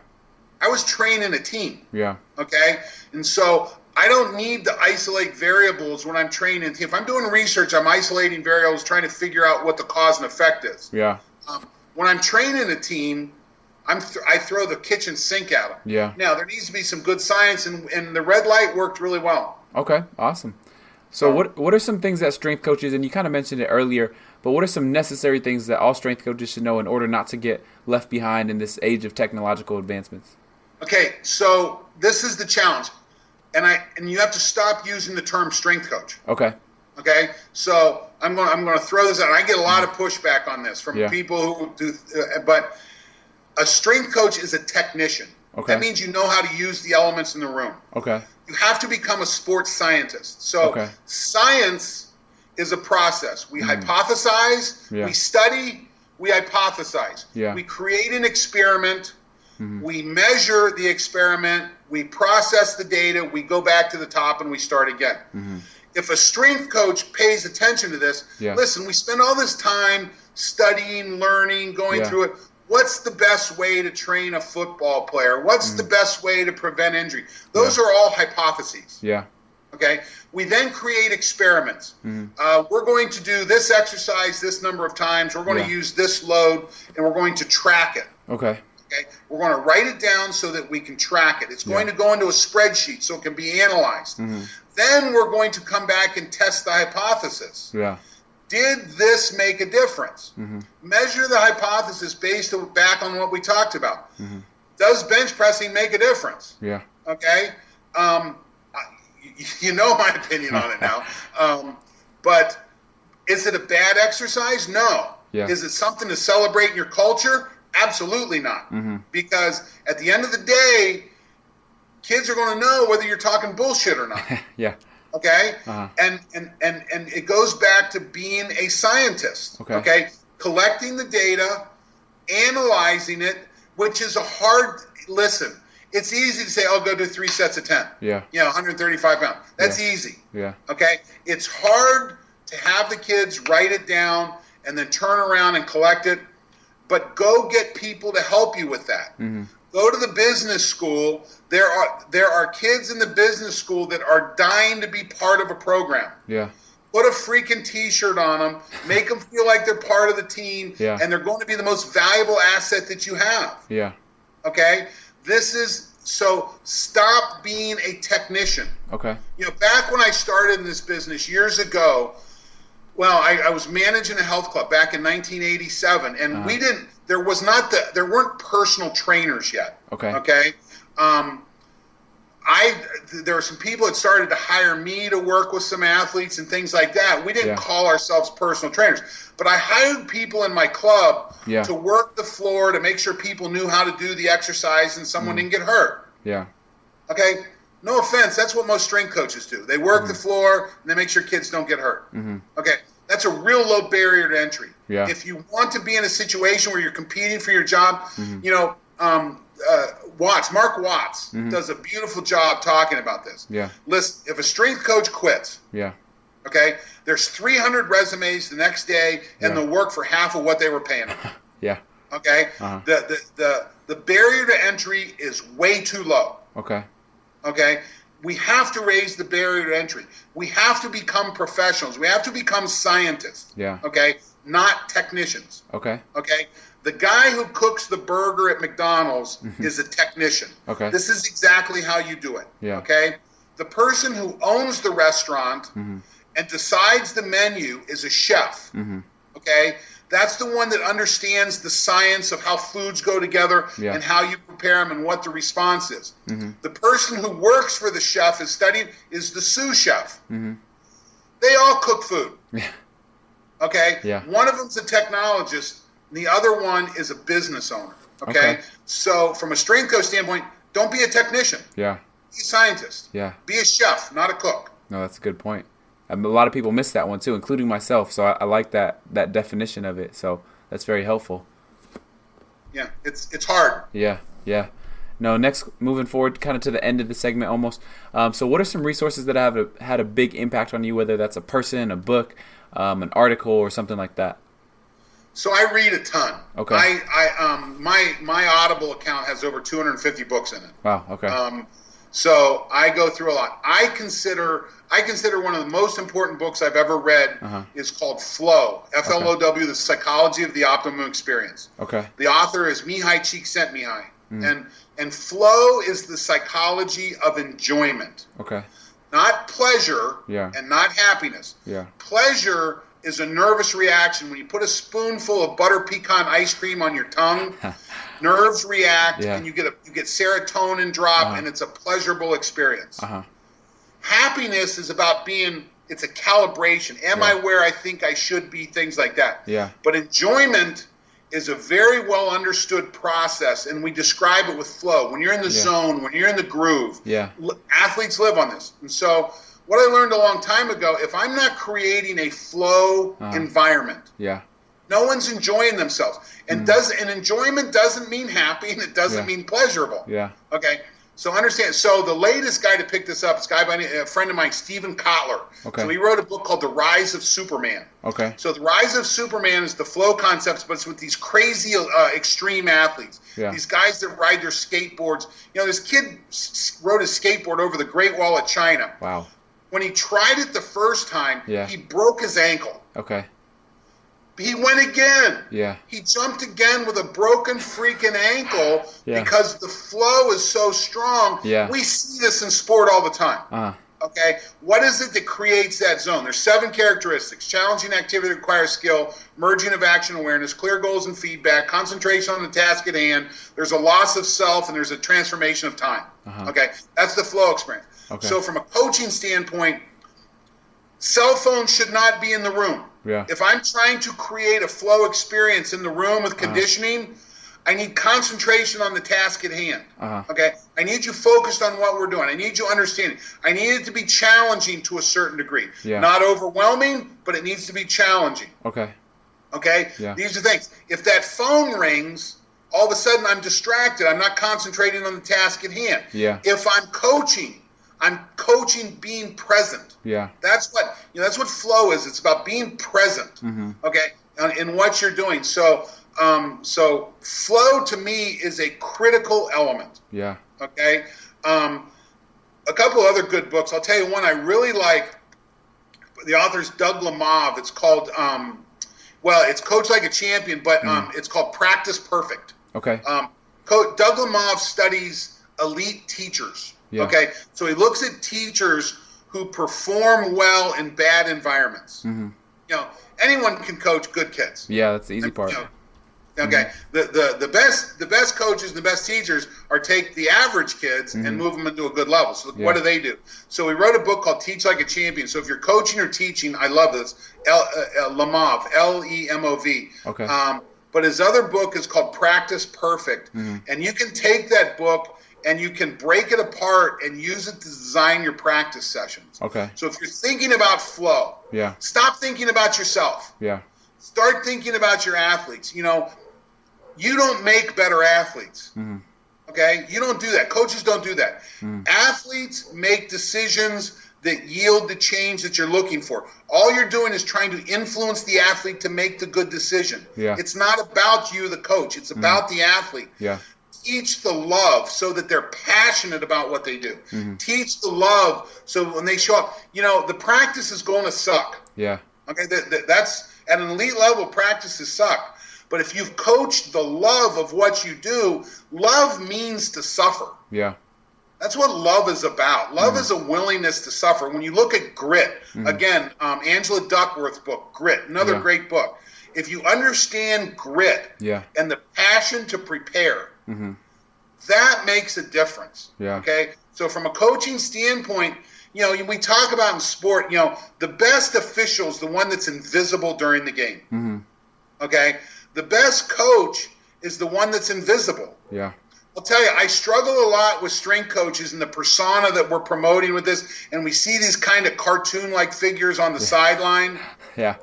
I was training a team. Yeah. Okay? And so I don't need to isolate variables when I'm training a team. If I'm doing research, I'm isolating variables, trying to figure out what the cause and effect is. Yeah. When I'm training a team, I throw the kitchen sink at them. Yeah. Now, there needs to be some good science, and the red light worked really well. Okay, awesome. So what are some things that strength coaches, and you kind of mentioned it earlier, but what are some necessary things that all strength coaches should know in order not to get left behind in this age of technological advancements? Okay, so this is the challenge, and you have to stop using the term strength coach. Okay. Okay, so I'm going to throw this out. I get a lot of pushback on this from people who do, but a strength coach is a technician. Okay. That means you know how to use the elements in the room. Okay. You have to become a sports scientist. So science is a process. We hypothesize, we study, we hypothesize. Yeah. We create an experiment, we measure the experiment, we process the data, we go back to the top, and we start again. If a strength coach pays attention to this, listen, we spend all this time studying, learning, going through it. What's the best way to train a football player? What's the best way to prevent injury? Those are all hypotheses. Yeah. Okay. We then create experiments. We're going to do this exercise this number of times. We're going to use this load, and we're going to track it. Okay. Okay. We're going to write it down so that we can track it. It's going to go into a spreadsheet so it can be analyzed. Then we're going to come back and test the hypothesis. Yeah. Did this make a difference? Measure the hypothesis based back on what we talked about. Does bench pressing make a difference? Yeah. Okay. You know my opinion on it now. But is it a bad exercise? No. Yeah. Is it something to celebrate in your culture? Absolutely not. Because at the end of the day, kids are going to know whether you're talking bullshit or not. Yeah. Okay? And it goes back to being a scientist. Okay? Collecting the data, analyzing it, which is a hard listen. It's easy to say, oh, go do 3 sets of 10. Yeah. 135 pounds. That's easy. Yeah. Okay? It's hard to have the kids write it down and then turn around and collect it. But go get people to help you with that. Go to the business school. There are kids in the business school that are dying to be part of a program. Yeah. Put a freaking T-shirt on them. Make them feel like they're part of the team. Yeah. And they're going to be the most valuable asset that you have. Yeah. Okay? So stop being a technician. Okay. Back when I started in this business years ago, I was managing a health club back in 1987, and there weren't personal trainers yet. Okay. Okay. There were some people that started to hire me to work with some athletes and things like that. We didn't call ourselves personal trainers, but I hired people in my club to work the floor to make sure people knew how to do the exercise and someone didn't get hurt. Yeah. Okay. No offense. That's what most strength coaches do. They work the floor and they make sure kids don't get hurt. Okay. That's a real low barrier to entry. Yeah. If you want to be in a situation where you're competing for your job, Mark Watts does a beautiful job talking about this. Yeah. Listen, if a strength coach quits, okay, there's 300 resumes the next day, and they'll work for half of what they were paying them. Yeah. Okay. The barrier to entry is way too low. Okay. Okay. We have to raise the barrier to entry. We have to become professionals. We have to become scientists. Yeah. Okay. Not technicians. Okay. Okay. The guy who cooks the burger at McDonald's is a technician. Okay. This is exactly how you do it. Yeah. Okay. The person who owns the restaurant and decides the menu is a chef. Okay. That's the one that understands the science of how foods go together and how you prepare them and what the response is. The person who works for the chef is the sous chef. They all cook food. Okay? Yeah. One of them's a technologist, and the other one is a business owner. Okay? So from a strength coach standpoint, don't be a technician. Yeah. Be a scientist. Yeah. Be a chef, not a cook. No, that's a good point. A lot of people miss that one too, including myself. So I like that definition of it. So that's very helpful. Yeah, it's hard. Yeah, yeah. No, next, moving forward, kind of to the end of the segment almost. So what are some resources that have had a big impact on you, whether that's a person, a book, an article, or something like that? So I read a ton. Okay. My Audible account has over 250 books in it. Wow. Okay. So I go through a lot. I consider one of the most important books I've ever read is called Flow, Flow, The Psychology of the Optimum Experience. Okay. The author is Mihai Csikszentmihalyi. And flow is the psychology of enjoyment. Okay. Not pleasure and not happiness. Yeah. Pleasure is a nervous reaction. When you put a spoonful of butter pecan ice cream on your tongue, nerves react and you get serotonin drop and it's a pleasurable experience. Happiness is about it's a calibration. Am I where I think I should be? Things like that. Yeah. But enjoyment is a very well understood process, and we describe it with flow. When you're in the zone, when you're in the groove, athletes live on this. And so what I learned a long time ago, if I'm not creating a flow environment, no one's enjoying themselves. And enjoyment doesn't mean happy, and it doesn't mean pleasurable. Yeah. Okay. So understand. So the latest guy to pick this up is a friend of mine, Stephen Kotler. Okay. So he wrote a book called The Rise of Superman. Okay. So The Rise of Superman is the flow concepts, but it's with these crazy extreme athletes. Yeah. These guys that ride their skateboards. This kid rode his skateboard over the Great Wall of China. Wow. When he tried it the first time, he broke his ankle. Okay. He went again. Yeah. He jumped again with a broken freaking ankle because the flow is so strong. Yeah. We see this in sport all the time. Okay? What is it that creates that zone? There's 7 characteristics. Challenging activity that requires skill, merging of action awareness, clear goals and feedback, concentration on the task at hand, there's a loss of self, and there's a transformation of time. Okay? That's the flow experience. Okay. So from a coaching standpoint, cell phones should not be in the room. Yeah. If I'm trying to create a flow experience in the room with conditioning, I need concentration on the task at hand. Okay? I need you focused on what we're doing. I need you understanding. I need it to be challenging to a certain degree. Yeah. Not overwhelming, but it needs to be challenging. Okay. Okay? Yeah. These are things. If that phone rings, all of a sudden I'm distracted. I'm not concentrating on the task at hand. Yeah. If I'm coaching being present. Yeah. That's what flow is. It's about being present. Okay, in what you're doing. So flow to me is a critical element. Yeah. Okay. A couple other good books. I'll tell you one I really like. The author's Doug Lemov. It's called it's Coach Like a Champion, but it's called Practice Perfect. Okay. Doug Lemov studies elite teachers. Yeah. Okay, so he looks at teachers who perform well in bad environments. Anyone can coach good kids. Yeah, that's the easy part. Okay, the best coaches and the best teachers are take the average kids and move them into a good level. So what do? So we wrote a book called Teach Like a Champion. So if you're coaching or teaching, I love this. Lemov, Lemov. Okay. But his other book is called Practice Perfect, and you can take that book and you can break it apart and use it to design your practice sessions. Okay. So if you're thinking about flow, stop thinking about yourself. Yeah. Start thinking about your athletes. You don't make better athletes. Okay? You don't do that. Coaches don't do that. Athletes make decisions that yield the change that you're looking for. All you're doing is trying to influence the athlete to make the good decision. Yeah. It's not about you, the coach. It's about the athlete. Yeah. Teach the love so that they're passionate about what they do. Teach the love so when they show up, the practice is going to suck. Yeah. Okay, that's at an elite level, practices suck. But if you've coached the love of what you do, love means to suffer. Yeah. That's what love is about. Love is a willingness to suffer. When you look at grit, again, Angela Duckworth's book, Grit, another great book. If you understand grit and the passion to prepare, that makes a difference. Yeah. Okay? So from a coaching standpoint, we talk about in sport, the best official is the one that's invisible during the game. Okay? The best coach is the one that's invisible. Yeah. I'll tell you, I struggle a lot with strength coaches and the persona that we're promoting with this, and we see these kind of cartoon-like figures on the sideline. Yeah.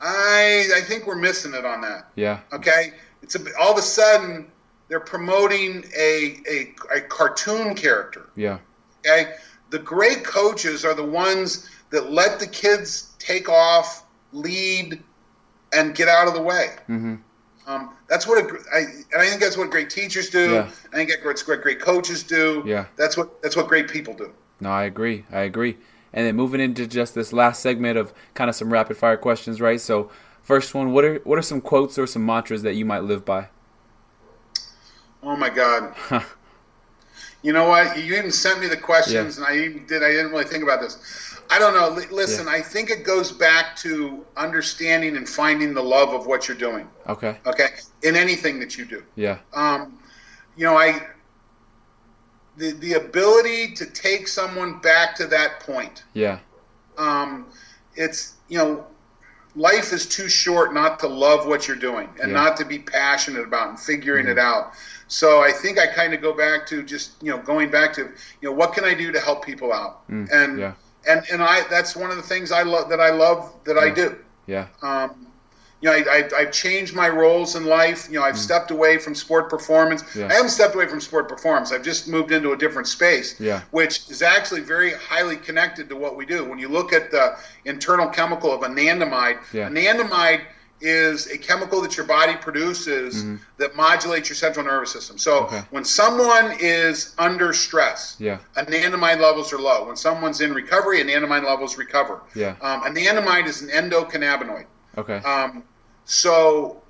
I think we're missing it on that. Yeah. Okay? All of a sudden, they're promoting a cartoon character. Yeah. Okay, the great coaches are the ones that let the kids take off, lead, and get out of the way. Mm-hmm. That's what I think that's what great teachers do. Yeah. I think that's what great coaches do. Yeah. That's what great people do. No, I agree. And then moving into just this last segment of kind of some rapid fire questions, right? So, first one, what are some quotes or some mantras that you might live by? Oh my God. You know what? You even sent me the questions, and I didn't really think about this. I don't know. Listen, I think it goes back to understanding and finding the love of what you're doing. Okay. Okay. In anything that you do. Yeah. The ability to take someone back to that point. Yeah. It's, life is too short not to love what you're doing and not to be passionate about and figuring it out. So I think I kind of go back to just, going back to, what can I do to help people out? And that's one of the things I love that I do. Yeah. I've changed my roles in life. I've stepped away from sport performance. Yeah. I haven't stepped away from sport performance. I've just moved into a different space, which is actually very highly connected to what we do. When you look at the internal chemical of anandamide, anandamide is a chemical that your body produces that modulates your central nervous system. So when someone is under stress, anandamide levels are low. When someone's in recovery, anandamide levels recover. Anandamide is an endocannabinoid. Okay. So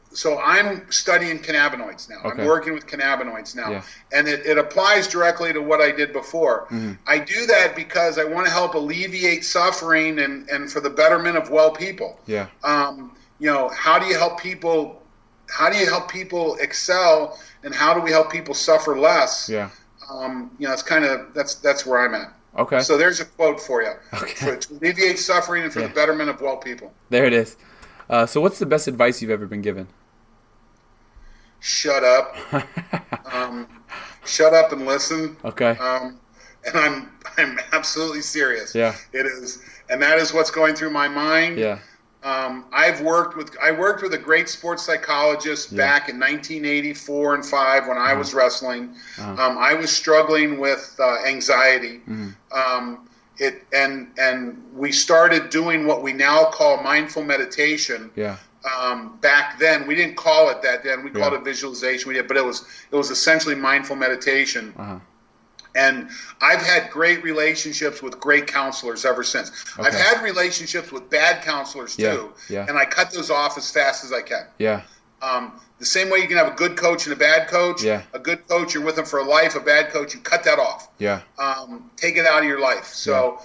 I'm studying cannabinoids now. I'm working with cannabinoids now. And it applies directly to what I did before. I do that because I want to help alleviate suffering and for the betterment of well people. How do you help people? How do you help people excel? And how do we help people suffer less? It's kind of that's where I'm at. Okay. So there's a quote for you. To alleviate suffering and for the betterment of well people. There it is. So what's the best advice you've ever been given? Shut up. Shut up and listen. Okay. And I'm absolutely serious. Yeah. It is, and that is what's going through my mind. Yeah. I worked with a great sports psychologist back in 1984 and 5 when I was wrestling. I was struggling with anxiety. And we started doing what we now call mindful meditation. Back then, we didn't call it that then. We called it visualization. But it was essentially mindful meditation. And I've had great relationships with great counselors ever since. I've had relationships with bad counselors too, and I cut those off as fast as I can. The same way you can have a good coach and a bad coach. A good coach, you're with them for life. A bad coach, you cut that off. Take it out of your life. So,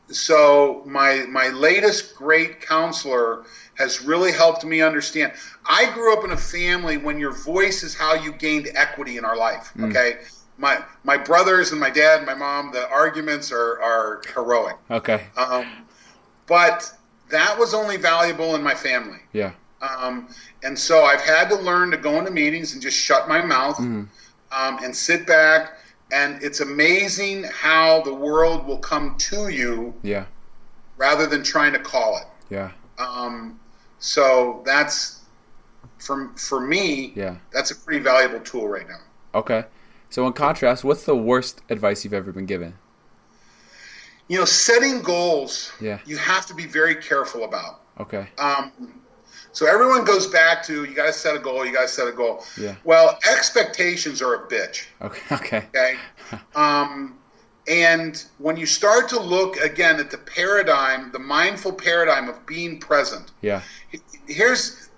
so my latest great counselor has really helped me understand. I grew up in a family when your voice is how you gained equity in our life. Okay. My brothers and my dad and my mom, the arguments are heroic. Okay. But that was only valuable in my family. And so I've had to learn to go into meetings and just shut my mouth and sit back. And it's amazing how the world will come to you rather than trying to call it. So that's, for me, that's a pretty valuable tool right now. Okay. So in contrast, what's the worst advice you've ever been given? Setting goals, you have to be very careful about. Okay. So everyone goes back to, you got to set a goal, Well, expectations are a bitch. Okay. And when you start to look, again, at the paradigm, the mindful paradigm of being present, here's,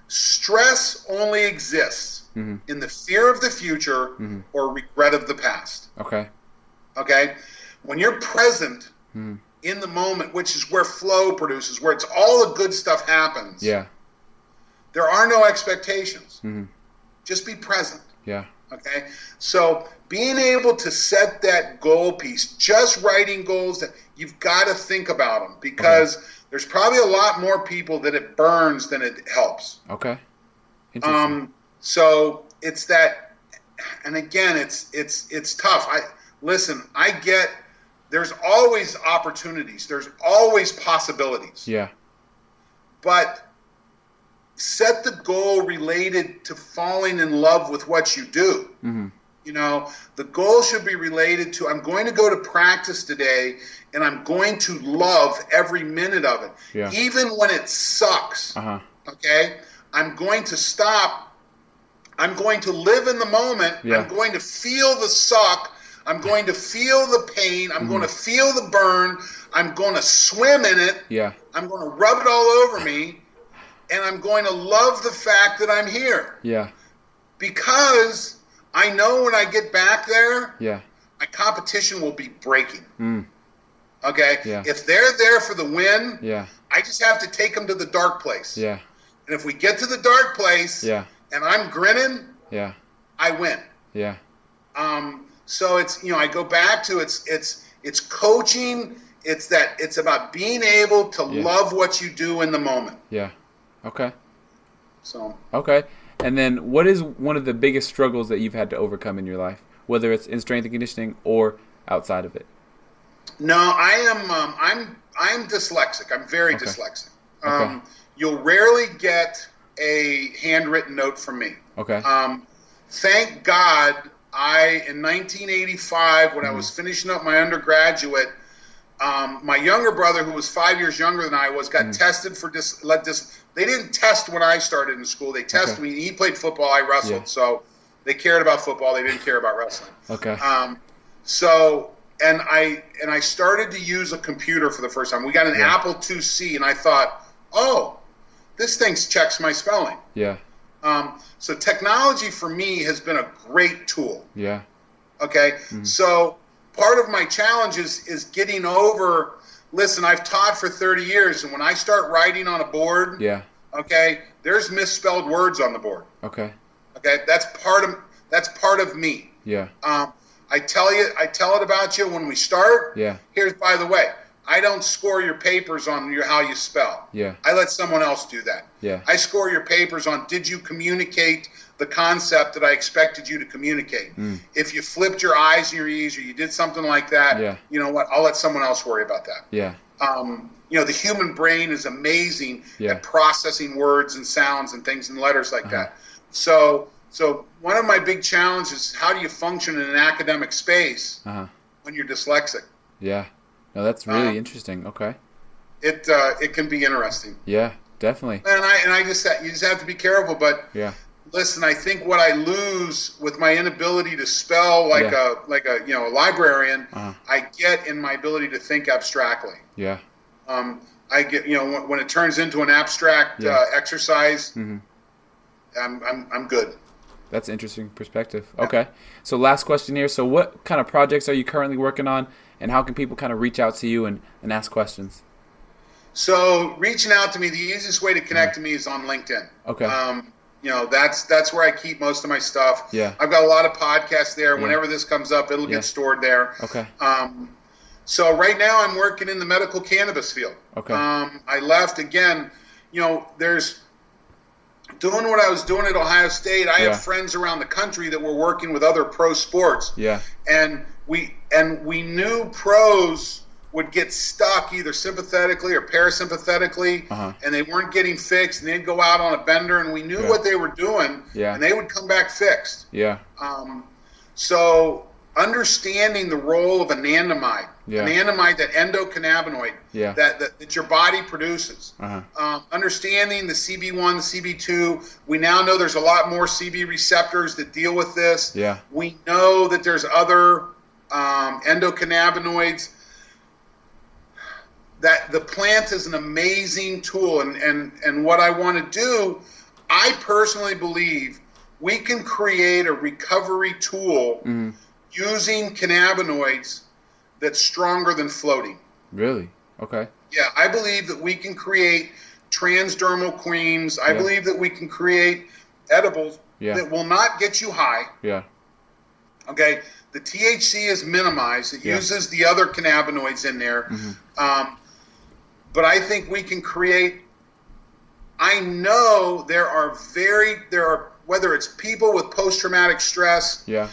stress only exists in the fear of the future or regret of the past. Okay? When you're present in the moment, which is where flow produces, where it's all the good stuff happens, there are no expectations. Just be present. Okay? So being able to set that goal piece, just writing goals, that you've got to think about them because there's probably a lot more people that it burns than it helps. Okay. Interesting. So it's that, and again, it's tough. I get, there's always opportunities. There's always possibilities. But set the goal related to falling in love with what you do. Mm-hmm. You know, the goal should be related to, I'm going to go to practice today and I'm going to love every minute of it. Yeah. Even when it sucks. Uh-huh. Okay? I'm going to stop. I'm going to live in the moment. Yeah. I'm going to feel the suck. I'm going to feel the pain. I'm going to feel the burn. I'm going to swim in it. Yeah. I'm going to rub it all over me. And I'm going to love the fact that I'm here. Yeah. Because I know when I get back there, Yeah. my competition will be breaking. Mm. Okay? Yeah. If they're there for the win, Yeah. I just have to take them to the dark place. Yeah. And if we get to the dark place Yeah. and I'm grinning, Yeah. I win. Yeah. So it's, you know, I go back to it's coaching. It's about being able to love what you do in the moment. Yeah. Okay. So. Okay. And then what is one of the biggest struggles that you've had to overcome in your life, whether it's in strength and conditioning or outside of it? No, I'm dyslexic. I'm very dyslexic. Okay. You'll rarely get a handwritten note from me. Okay. Thank God in 1985, when I was finishing up my undergraduate, my younger brother, who was 5 years younger than I was, got tested for They didn't test when I started in school. They tested me. He played football. I wrestled. So they cared about football. They didn't care about wrestling. Okay. And I started to use a computer for the first time. We got an Apple IIc, and I thought, oh, this thing checks my spelling. Yeah. So technology for me has been a great tool. Yeah. Okay. Mm-hmm. So part of my challenge is getting over. Listen, I've taught for 30 years, and when I start writing on a board, okay, there's misspelled words on the board. Okay. Okay, that's part of me. Yeah. I tell it about you when we start. Yeah. Here's, by the way, I don't score your papers on how you spell. Yeah. I let someone else do that. Yeah. I score your papers on, did you communicate the concept that I expected you to communicate? If you flipped your I's and your E's or you did something like that, you know what? I'll let someone else worry about that. Yeah. You know, the human brain is amazing at processing words and sounds and things and letters like that. So one of my big challenges is, how do you function in an academic space when you're dyslexic? Yeah. No, that's really interesting. Okay. It can be interesting. Yeah, definitely. And you just have to be careful. But listen, I think what I lose with my inability to spell like a a librarian, I get in my ability to think abstractly. Yeah. I get, when it turns into an abstract exercise, I'm good. That's an interesting perspective. Okay. So last question here. So what kind of projects are you currently working on, and how can people kind of reach out to you and ask questions? So reaching out to me, the easiest way to connect to me is on LinkedIn. Okay. That's where I keep most of my stuff. Yeah. I've got a lot of podcasts there. Whenever this comes up, it'll get stored there. Okay. So right now I'm working in the medical cannabis field. Okay. I left again, there's doing what I was doing at Ohio State. I have friends around the country that were working with other pro sports. Yeah. And we knew pros would get stuck either sympathetically or parasympathetically, and they weren't getting fixed, and they'd go out on a bender, and we knew what they were doing, and they would come back fixed. Yeah. So understanding the role of anandamide, anandamide, that endocannabinoid that your body produces, understanding the CB1, the CB2. We now know there's a lot more CB receptors that deal with this. Yeah. We know that there's other endocannabinoids. That the plant is an amazing tool, and what I want to do, I personally believe we can create a recovery tool using cannabinoids that's stronger than floating. Really? Okay. Yeah, I believe that we can create transdermal creams. I believe that we can create edibles that will not get you high. Yeah. Okay. The THC is minimized. It uses the other cannabinoids in there. But I think we can create. I know there are whether it's people with post-traumatic stress. Yeah.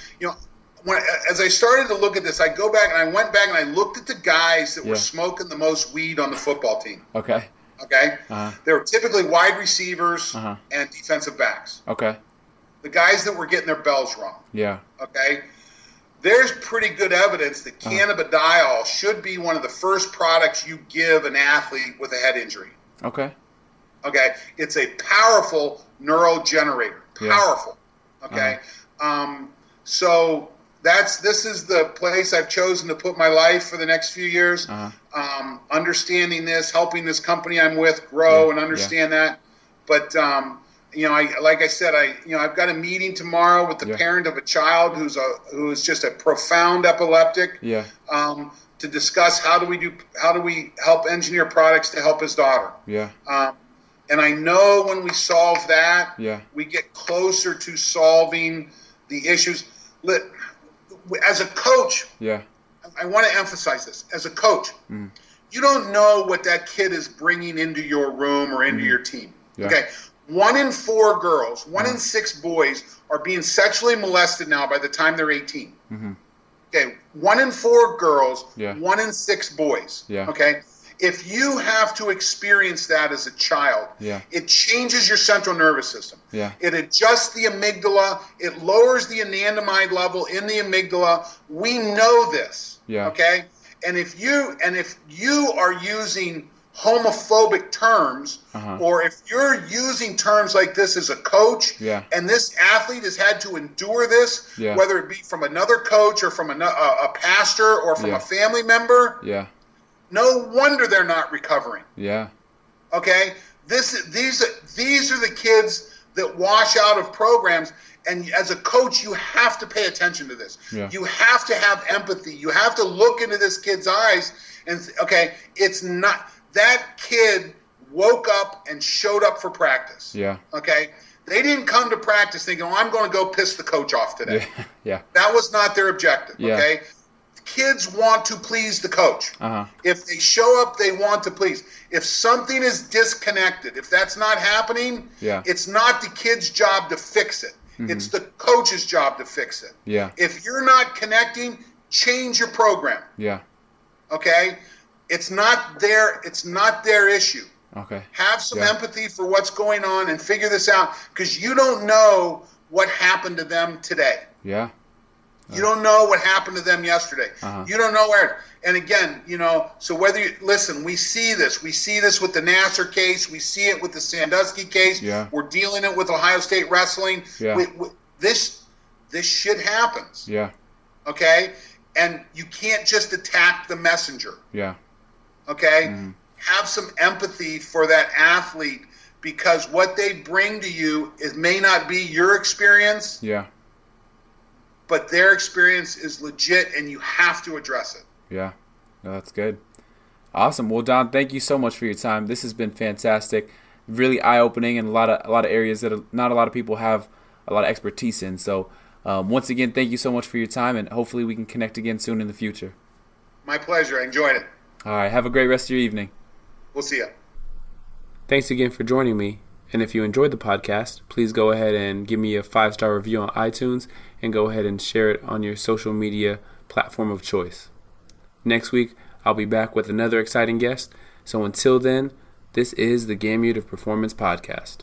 As I started to look at this, I went back and I looked at the guys that were smoking the most weed on the football team. Okay. Okay? Uh-huh. They were typically wide receivers Uh-huh. and defensive backs. Okay. The guys that were getting their bells rung. Yeah. Okay? There's pretty good evidence that cannabidiol should be one of the first products you give an athlete with a head injury. Okay. Okay? It's a powerful neurogenerator. Powerful. Okay? So this is the place I've chosen to put my life for the next few years. Understanding this, helping this company I'm with grow and understand that. But like I said, I've got a meeting tomorrow with the parent of a child who is just a profound epileptic. Yeah. To discuss how do we help engineer products to help his daughter. Yeah. And I know when we solve that, we get closer to solving the issues. As a coach, I want to emphasize this. As a coach, you don't know what that kid is bringing into your room or into your team. Yeah. Okay, 1 in 4 girls, 1 in 6 boys are being sexually molested now by the time they're 18. Okay, 1 in 4 girls, 1 in 6 boys. Okay, if you have to experience that as a child, it changes your central nervous system. It adjusts the amygdala. It lowers the anandamide level in the amygdala. We know this. Okay, and if you are using homophobic terms, or if you're using terms like this as a coach, and this athlete has had to endure this, whether it be from another coach or from a pastor or from a family member, no wonder they're not recovering. Okay, these are the kids that wash out of programs. And as a coach, you have to pay attention to this. You have to have empathy. You have to look into this kid's eyes and it's not that kid woke up and showed up for practice. Okay, they didn't come to practice thinking, "Oh, I'm going to go piss the coach off today." That was not their objective. Okay. Kids want to please the coach. If they show up, they want to please. If something is disconnected, if that's not happening, it's not the kid's job to fix it. It's the coach's job to fix it. If you're not connecting, change your program. Okay? It's not their issue. Have some empathy for what's going on and figure this out, because you don't know what happened to them today. You don't know what happened to them yesterday. You don't know where. And again, so whether you listen, we see this with the Nasser case. We see it with the Sandusky case. We're dealing it with Ohio State wrestling. This shit happens. Okay? And you can't just attack the messenger. Okay? Have some empathy for that athlete, because what they bring to you may not be your experience. But their experience is legit, and you have to address it. No, that's good. Awesome. Well, Don, thank you so much for your time. This has been fantastic, really eye-opening, and a lot of areas that not a lot of people have a lot of expertise in. So, once again, thank you so much for your time, and hopefully we can connect again soon in the future. My pleasure. I enjoyed it. All right. Have a great rest of your evening. We'll see you. Thanks again for joining me. And if you enjoyed the podcast, please go ahead and give me a 5-star review on iTunes, and go ahead and share it on your social media platform of choice. Next week, I'll be back with another exciting guest. So until then, this is the Gamut of Performance Podcast.